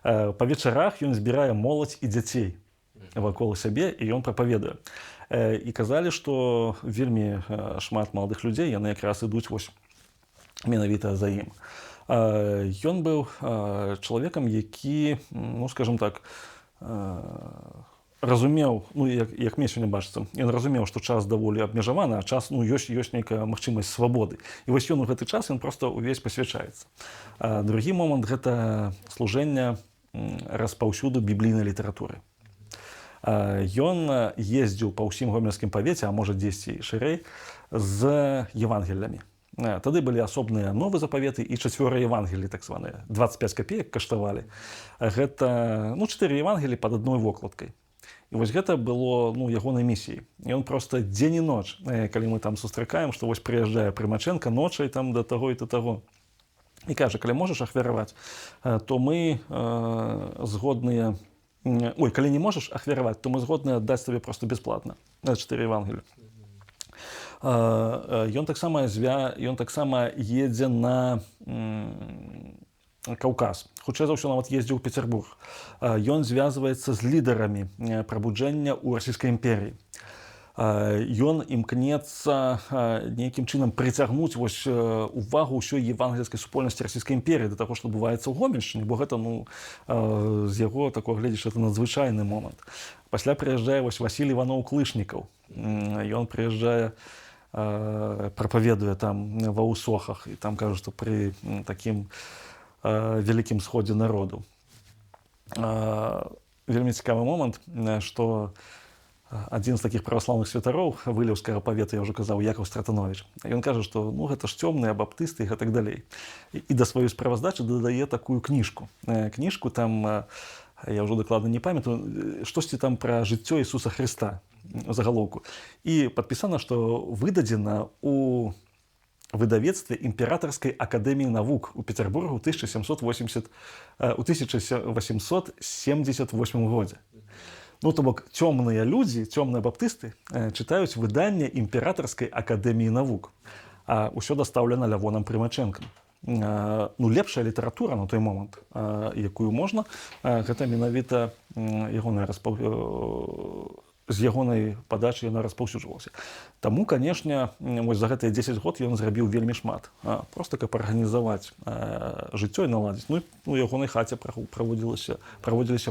Па вечарах ён збірае моладзь і дзяцей вакол сябе, і ён прапаведуе. І казалі, што вельмі шмат маладых людзей, яны якраз ідуць менавіта за ім. Ён быў чалавекам, які, скажам так, разумеў, як мне сёння бачыцца, ён разумеў, што час даволі абмежаваны, а час ёсць нейкая магчымасць свабоды. І вось ён у гэты час ён проста увесь пасвячаецца. Другі момант гэта служэнне распаўсюду біблійнай літаратуры. Ён ездзіў па ўсім гомельскім павеце, а можа дзесьці шырэй, з евангеллямі. Тады былі асобныя новы запаветы і 4 евангелі, так званыя. 25 копеек каштавалі. Гэта 4 евангелі пад адной вокладкай. І вось гэта было ягонай місіяй. Ён проста дзень і ноч, калі мы там сустракаем, што вось прыязджае Прымачэнка ночай там да таго і да таго. І кажа, калі можаш ахвяраваць, то мы згодныя... калі не можаш ахвяраваць, то мы згодныя аддаць табе проста бясплатна. 4 евангелі. Ён таксама едзе на Каўказ. Хутчэй за ўсё нават ездзіў у Петербург. Ён звязваецца з лідарамі прабуджэння ў расійскай імперіі. Ён імкнецца нейкім чынам прыцягнуць увагу ўсёй евангельскай супольнасці расійскай імперіі да таго, што адбываецца ў Гомельшчыне, бо гэта з яго такога гледзячы это надзвычайны момант. Пасля прыязджае Васіль Іваноў Клышнікаў. Ён прыязджае, прапаведуе там ва ўсохах і там кажа, што пры такім вялікім сходзе народу. Вельмі цікавы момант, што адзін з такіх праваслаўных святароў вылеўскага павета, я ўжо казаў, Якаў Стратановіч, ён кажа, што гэта ж цёмныя баптысты і гэтак далей. І да сваёй справаздачы дадае такую кніжку. Кніжку там, я ўжо дакладна не памятаю, штосьці там пра жыццё Ісуса Хрыста у загалоўку. І падпісана, што выдадзена ў выдавецтве імператарскай акадэміі навук у Петербургу ў 1878 годзе. То бок цёмныя людзі, цёмныя баптысты чытаюць выданне імператарскай акадэміі навук. А ўсё дастаўлена Лявонам Прымачэнкам. Лепшая літаратура на той момант, якую можна, гэта менавіта з ягонай падачы яна распаўсюджвалася. Таму, канешне, за гэтыя 10 год ён зрабіў вельмі шмат. Проста каб арганізаваць жыццё і наладзіць. У ягонай хаце праводзіліся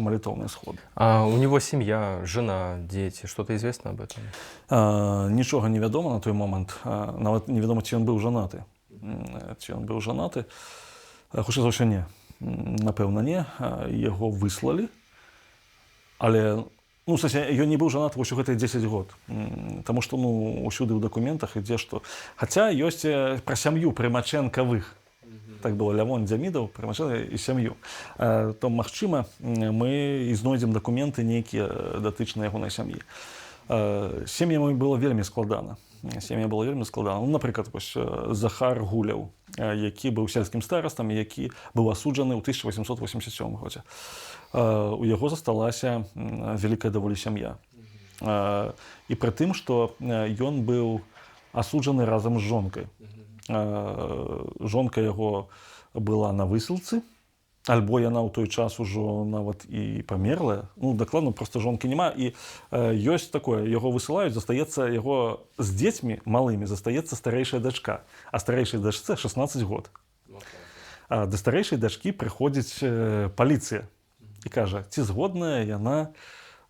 малітоўныя сходы. А у него семья, жена, дети, что-то известно об этом? Нічога не вядома на той момант. Нават невядома, ці ён быў жанаты. Хутчэй за ўсё не. Напэўна, не. Яго выслалі. Але ён не быў жанат вось у гэтыя 10 год. Таму што усюды ў дакументах ідзе, што... Хаця ёсць пра сям'ю Прымачэнкавых. Так было Лявон Дзямідаў, Прымачэнка і сям'ю. То, магчыма, мы і знойдзем дакументы нейкія датычныя ягонай сям'і. Сем'ямі было вельмі складана. Ну, напрыклад, Захар Гуляў, які быў сельскім старастам, які быў асуджаны ў 1887 годзе. У яго засталася вялікая даволі сям'я. І пры тым, што ён быў асуджаны разам з жонкай. Жонка яго была на высылцы, альбо яна ў той час ужо нават і памерлая. Ну, дакладна, проста жонкі няма. І ёсць такое, яго высылаюць, застаецца яго з дзецьмі малымі, застаецца старэйшая дачка. А старэйшай дачцы 16 год. А да старэйшай дачкі прыходзіць паліцыя і кажа, ці згодная яна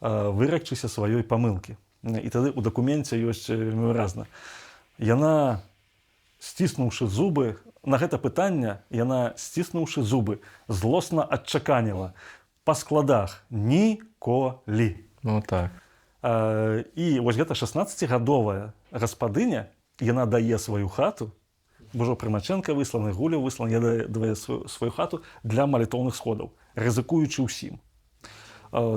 выракчыся сваёй памылкі. І тады ў дакуменце ёсць выразна. Яна, сціснуўшы зубы, на гэта пытанне яна, сціснуўшы зубы, злосна адчаканіла па складах ніколі. Ну так. І вось гэта 16-гадовая гаспадыня, яна дае сваю хату, Божо Прымаченка высланы, Гуляў высланы, яна дае сваю хату для малітоўных сходаў, рызыкуючы ўсім.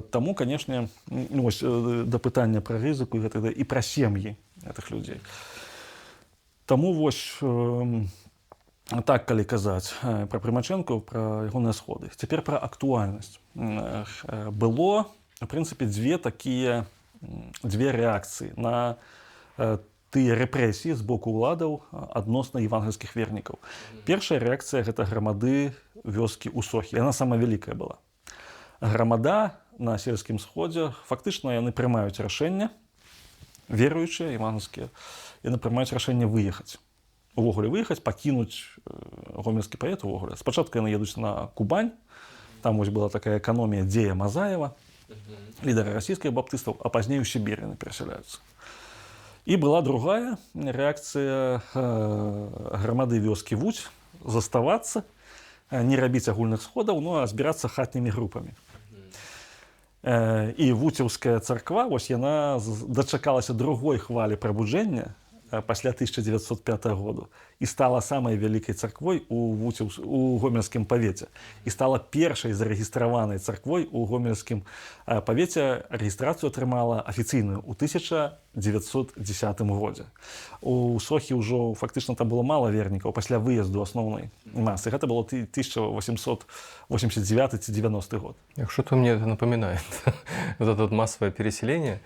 Таму, канешне, да пытання пра рызыку і пра сем'і гэтых людзей. Таму вось так, калі казаць пра Прымачэнку, пра ягоныя сходы. Цяпер пра актуальнасць. Было, в прынцыпе, дзве рэакцыі на тыя рэпрэсіі з боку ўладаў адносна евангельскіх вернікаў. Першая рэакцыя – гэта грамады вёскі Усохі. Яна самая вялікая была. Грамада на сельскім сходзе, фактычна яны прымаюць рашэнне, веруючыя, евангельскія, яны прымаюць рашэнне выехаць. Увогуле выехаць, пакінуць гомельскі павет увогуле. Спачатку яны едуць на Кубань, там вось была такая эканомія Дзея Мазаева, лідара расійскіх баптыстаў, а пазней у Сібір яны перасяляюцца. І была другая рэакцыя грамады вёскі Вуць заставацца, не рабіць агульных сходаў, а збірацца хатнімі групамі. І Вуцеўская царква, вось яна дачакалася другой хвалі прабуджэння пасля 1905 году і стала самай вялікай царквой у гомельскім павеце. І стала першай зарэгістраванай царквой у гомельскім павеце. Рэгістрацыю атрымала афіцыйную ў 1910 годзе. У Сохі ўжо фактычна там было мала вернікаў пасля выезду асноўнай масы. Гэта было 1889-90 год. Что-то мне это напоминает. Вот это массовое переселение.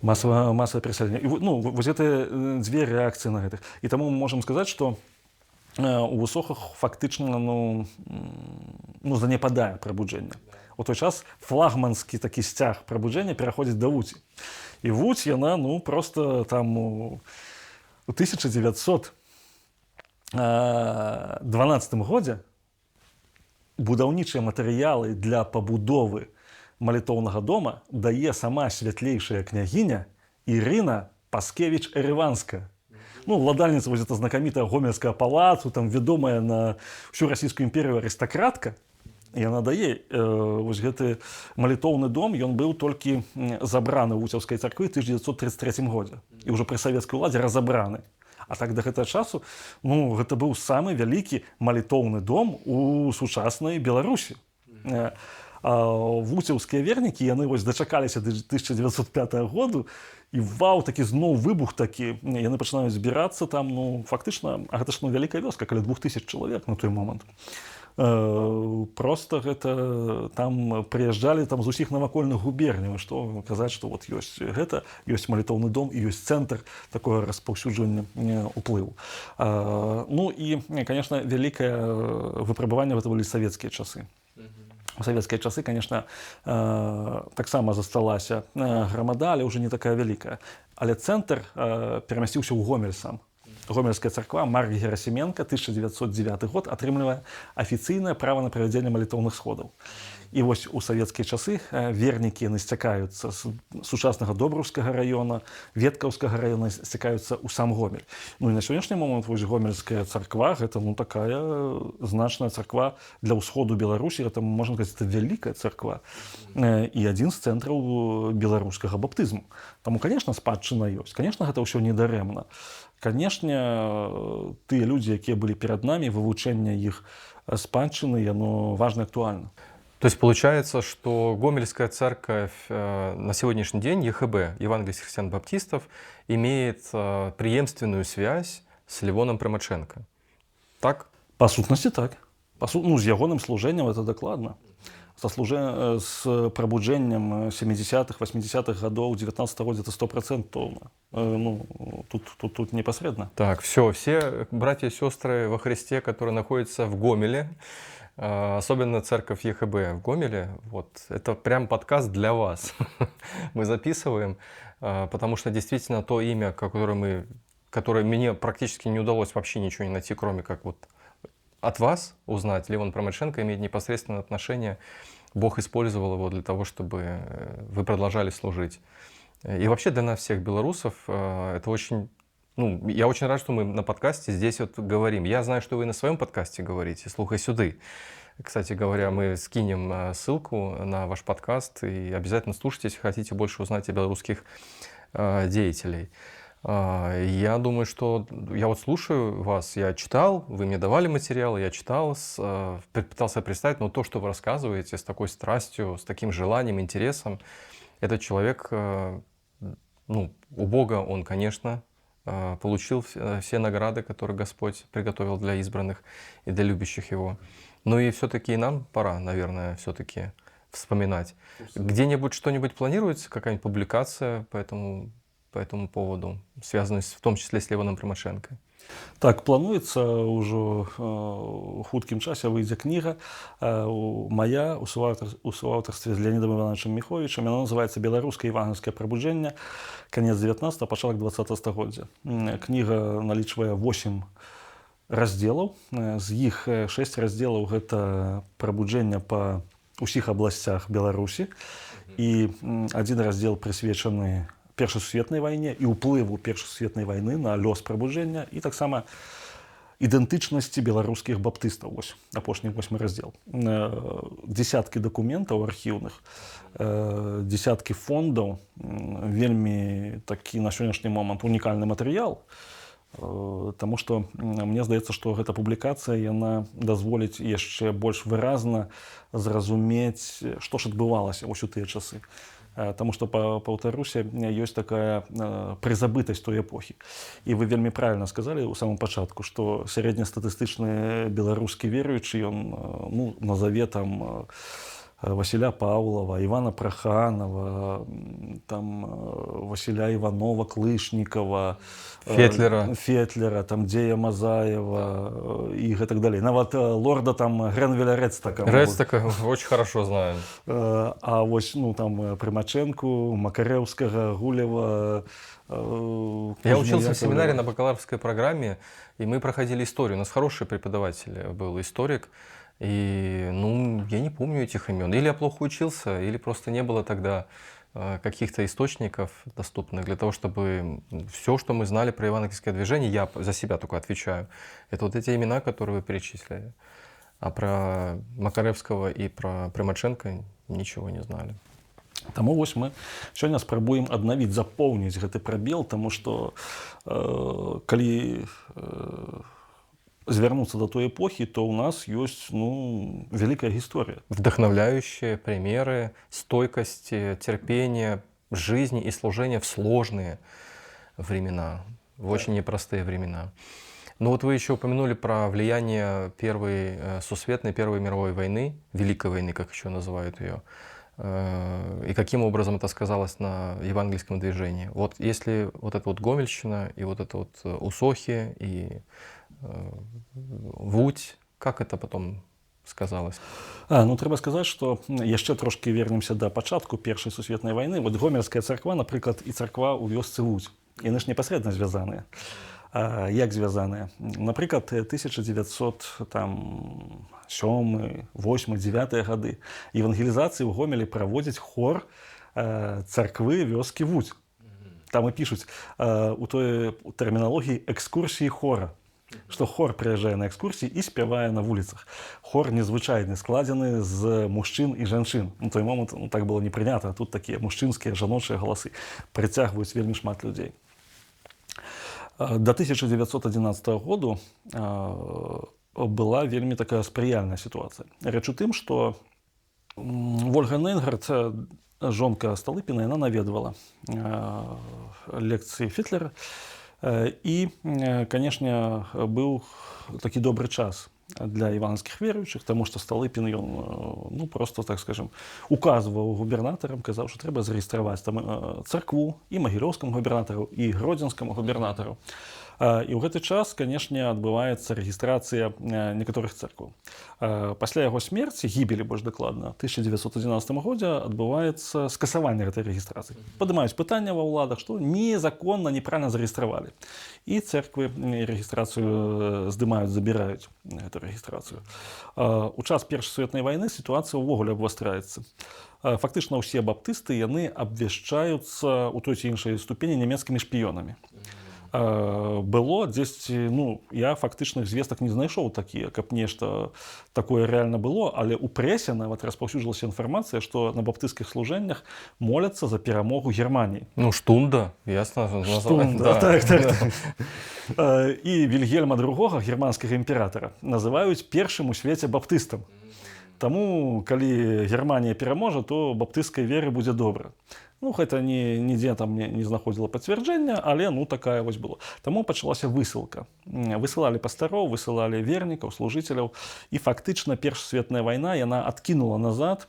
Массовое переселение. Ну, вот это две реакции на это. И тому мы можем сказать, что у Высохах фактично занепадае прабуджэнне. У той час флагманскі такі сцяг прабуджэння пераходзіць да Вуці. І Вуць яна просто там у 1912 годзе будаўнічыя матэрыялы для пабудовы малітоўнага дома дае сама святлейшая княгіня Ірына Паскевіч-Эрыванская. Ну, владальніца вось гэта знакамітая гомельскага палацу, там вядомая на всю расійскую імперію арыстакратка. І яна дае вось гэты малітоўны дом, ён быў толькі забраны ў Вуцеўскай царквы ў 1933 годзе. І ўжо пры савецкай уладзе разабраны. А так да гэтага часу, гэта быў самы вялікі малітоўны дом у сучаснай Беларусі. Вуцеўскія вернікі, яны вось дачакаліся да 1905 году, і вау, такі зноў выбух такі, яны пачынаюць збірацца там, фактычна, а гэта ж вялікая вёска, каля 2000 чалавек на той момант. Просто гэта там прыязджалі з усіх навакольных губерняў, што казаць, што вот ёсць гэта, ёсць малітоўны дом і ёсць цэнтр такое распаўсюджвання ўплыву. Ну і, конечно, вялікае выпрабаванне гэта былі савецкія часы. У савецкія часы, конечно, таксама засталася грамада, але ўжо не такая вялікая. Але цэнтр перамясціўся ў Гомель сам. Гомельская царква Марк Герасименко, 1909 год, атрымлівае афіцыйнае права на правядзенне малітоўных сходаў. І вось у савецкія часы вернікі яны сцякаюцца з сучаснага Добраўскага раёна, Веткаўскага раёна, сцякаюцца ў сам Гомель. Ну і на сённяшні момант вось Гомельская царква гэта такая значная царква для ўсходу Беларусі, гэта можна сказаць, это вялікая царква і адзін з цэнтраў беларускага баптызму. Таму, конечно, спадчына ёсць. Конечно, гэта ўсё недарэмна. Канешне, тыя людзі, якія былі перад намі, вывучэнне іх спадчыны, яно важна і актуальна. То есть получается, что Гомельская церковь на сегодняшний день, ЕХБ, Евангельских христиан-баптистов, имеет преемственную связь с Левоном Примаченко. Так? Па сутнасці так. З ягоным служэннем это дакладна. З прабуджэннем 70-х, 80-х гадоў 19 годзе это 100%. Тут непосредственно. Так, все братья и сестры во Христе, которые находятся в Гомеле, особенно церковь ЕХБ в Гомеле, вот, это прям подкаст для вас. Мы записываем, потому что действительно то имя, которое мне практически не удалось вообще ничего не найти, кроме как вот от вас узнать, Левон Примаченко имеет непосредственное отношение. Бог использовал его для того, чтобы вы продолжали служить. И вообще для нас всех белорусов это очень... я очень рад, что мы на подкасте здесь вот говорим. Я знаю, что вы на своем подкасте говорите, «Слухай сюды». Кстати говоря, мы скинем ссылку на ваш подкаст и обязательно слушайте, если хотите больше узнать о белорусских деятелей. Я думаю, что я вот слушаю вас, я читал, вы мне давали материалы, я читал, пытался представить, но то, что вы рассказываете с такой страстью, с таким желанием, интересом, этот человек, у Бога он, конечно, получил все награды, которые Господь приготовил для избранных и для любящих Его. Но и все-таки нам пора, наверное, все-таки вспоминать. Где-нибудь что-нибудь планируется, какая-нибудь публикация по этому поводу, связанная в том числе с Левоном Примаченко? Так, плануецца ўжо ў хуткім часе выйдзе кніга моя у суаўтарстве з Леонидом Ивановичем Миховичем. Яна называецца «Беларускае евангельскае прабуджэнне. Канец 19-го, пачатак 20-го стагоддзя». Кніга налічвае 8 разделаў. З іх 6 разделаў гэта прабуджэнне па ўсіх абласцях Беларусі. І один раздел прысвечаны Першай сусветнай вайне і ўплыву Першай сусветнай вайны на лёс прабуджэння і таксама ідэнтычнасці беларускіх баптыстаў. Вось апошні 8 раздзел. Дзесяткі дакументаў архіўных, дзесяткі фондаў, вельмі такі на сённяшні момант унікальны матэрыял. Таму што мне здаецца, што гэта публікацыя яна дазволіць яшчэ больш выразна зразумець, што ж адбывалася ўсю тыя часы. Таму што, паўтаруся, ёсць такая прызабытасць той эпохі. І вы вельмі правільна сказалі ў самым пачатку, што сярэднестатыстычны беларускі веруючы, ён назаве там Васіля Паўлава, Івана Праханова, там Васіля Іванова, Клышнікава, Фетлера, там Дзея Мазаева і гэтак далей. Нават лорда там Гренвеля Рэдстака. Рэдстака очень хорошо знаю. А вось там Примаченку, Макарэўскага, Гулева. Я учился в семинаре на бакалаврской программе, и мы проходили историю. У нас хороший преподаватель был, историк. И, я не помню этих имен. Или я плохо учился, или просто не было тогда каких-то источников доступных для того, чтобы все, что мы знали про евангельское движение, я за себя только отвечаю, это вот эти имена, которые вы перечислили. А про Макаревского и про Примаченко ничего не знали. Таму вось мы сёння спрабуем аднавіць, запоўніць гэты прабел, таму што калі звярнуцца до той эпохи, то у нас есть великая история. Вдохновляющие примеры стойкости, терпения, жизни и служения в сложные времена, в очень непростые времена. Но вот вы еще упомянули про влияние Первой Сусветной, Первой мировой войны, Великой войны, как еще называют ее, и каким образом это сказалось на евангельском движении. Вот если вот эта вот Гомельщина и вот это вот Усохи и Вуть, как это потом сказалось? Трэба сказаць, што яшчэ трошкі вернемся да пачатку Першай сусветнай вайны. Вот Гомельская царква, напрыклад, і царква ў вёсцы Вуть. Яны ж непасрэдна звязаныя. Як звязаныя? Напрыклад, 1907, 8, 9 гады евангелізацыі ў Гомелі праводзіць хор царквы вёскі Вуть. Там і пішуць у той тэрміналогіі экскурсіі хора. Што хор прыязджае на экскурсіі і спявае на вуліцах. Хор незвычайны, складзены з мужчын і жанчын. На той момант так было не прынята, а тут такія мужчынскія, жаночыя галасы прыцягваюць вельмі шмат людзей. До 1911 году была вельмі такая спрыяльная сітуацыя. Рэч у тым, што Вольга Нейнгард, жонка Сталыпіна, яна наведвала лекцыі Фітлера. І, канешне, быў такі добры час для івангельскіх веруючых, таму што Сталыпін ён ну, просто, так скажем, указваў губернатарам, казаў, што трэба зарэгістраваць там царкву і магілёўскаму губернатару, і гродзенскаму губернатару. І ў гэты час, канешне, адбываецца рэгістрацыя некаторых царкваў. Пасля яго смерці, гібелі больш дакладна, 1911 годзе адбываецца скасаванне гэтай рэгістрацыі. Падымаюць пытанне ва ўладах, што незаконна, неправільна зарэгістравалі. І церквы рэгістрацыю здымаюць, забіраюць гэту рэгістрацыю. У час Першай светнай вайны сітуацыя ўвогуле абвастраецца. Фактычна ўсе баптысты, яны абвяшчаюцца ў той ці іншай ступені нямецкімі шпіёнамі. Было дзесьці, ну, я фактычных звестак не знайшоў такія, каб нешта такое рэальна было, але ў прэсе нават распаўсюджвалася інфармацыя, што на баптысцкіх служэннях моляцца за перамогу Германіі. Ну, Штунда, ясно. Штунда, так. І Вільгельма II, германскага імператара, называюць першым у свеце баптыстам. Таму, калі Германія пераможа, то баптысцкай веры будзе добра. Ну, гэта нідзе там не знаходзіла пацвярджэння, але ну такая вось было. Таму пачалася высылка. Высылалі пастароў, высылалі вернікаў, служыцеляў. І фактычна Першая светная вайна, яна адкінула назад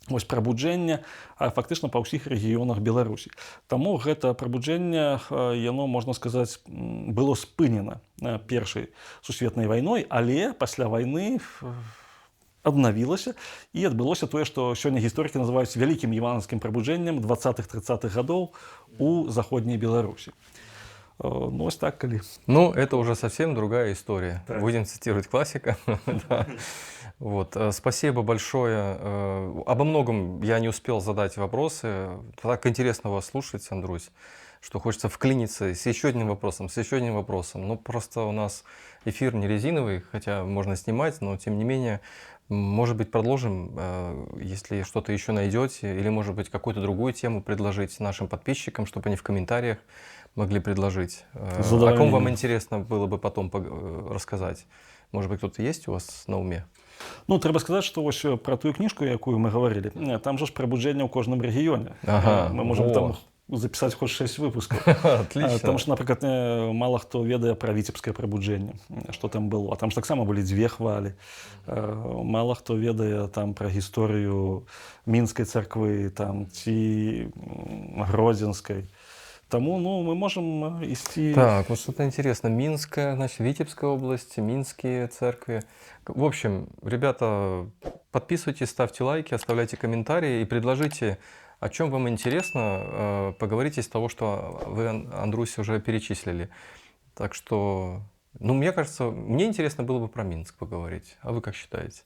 вось прабуджэнне фактычна па ўсіх рэгіёнах Беларусі. Таму гэта прабуджэнне, яно, можна сказаць, было спынена Першай сусветнай вайной, але пасля вайны аднавілася і адбылося тое, што сёння гісторыкі называюць вялікім евангельскім прабуджэннем 20-30-х гадоў у заходняй Беларусі. Ну, ось так, калі. Ну, это уже совсем другая история. Так. Будем цитировать классика. Да. Вот. Спасибо большое. Обо многом я не успел задать вопросы. Так интересно вас слушать, Андрусь, что хочется вклиниться с еще одним вопросом, Ну, просто у нас эфир не резиновый, хотя можно снимать, но тем не менее, может быть, продолжим, если что-то еще найдете, или, может быть, какую-то другую тему предложить нашим подписчикам, чтобы они в комментариях могли предложить. О ком вам интересно было бы потом рассказать? Может быть, кто-то есть у вас на уме? Ну, трэба сказаць, што вось пра тую кніжку, якую мы гаварылі, там жа ж прабуджэнне ў кожным рэгіёне. Ага, мы можам там запісаць хоць 6 выпускаў. Отлично. Таму што, напрыклад, мала хто ведае пра віцебскае прабуджэнне, што там было. А там ж таксама былі 2 хвалі. Мала хто ведае там пра гісторыю мінскай царквы там, ці гродзенскай. Тому ну, мы можем идти... Так, вот что-то интересно. Минская, значит, Витебская область, Минские церкви. В общем, ребята, подписывайтесь, ставьте лайки, оставляйте комментарии и предложите, о чем вам интересно. Поговорите из того, что вы, Андрусь, уже перечислили. Так что, ну, мне кажется, мне интересно было бы про Минск поговорить. А вы как считаете?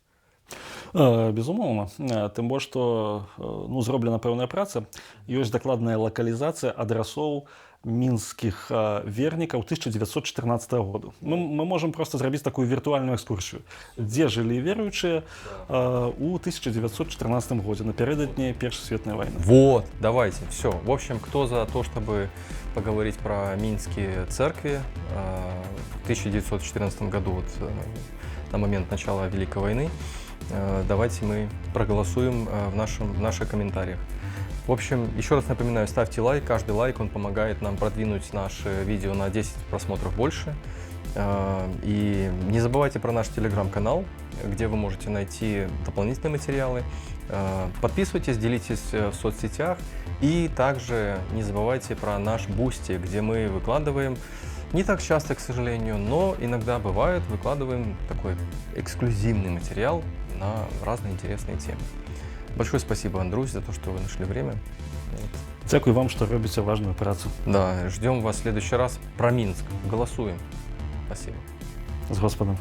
Безумоўна. Тым больш, што ну, зроблена пэўная праца. Ёсць дакладная лакалізацыя адрасоў мінскіх вернікаў 1914 году. Мы можам проста зрабіць такую віртуальную экскурсію, дзе жылі веруючыя у 1914 годзе, напярэдадні Першай светнай вайны. Вот, давайте, все. В общем, кто за то, чтобы поговорить про минские церкви в 1914 году, вот, на момент начала Великой войны, давайте мы проголосуем в наших комментариях. В общем, еще раз напоминаю, ставьте лайк. Каждый лайк, он помогает нам продвинуть наше видео на 10 просмотров больше. И не забывайте про наш телеграм-канал, где вы можете найти дополнительные материалы. Подписывайтесь, делитесь в соцсетях. И также не забывайте про наш Boosty, где мы выкладываем, не так часто, к сожалению, но иногда бывает, выкладываем такой эксклюзивный материал на разные интересные темы. Большое спасибо, Андрусь, за то, что вы нашли время. Дзякуй вам, что робите важную працу. Да, ждем вас в следующий раз про Минск. Голосуем. Спасибо. С Господом.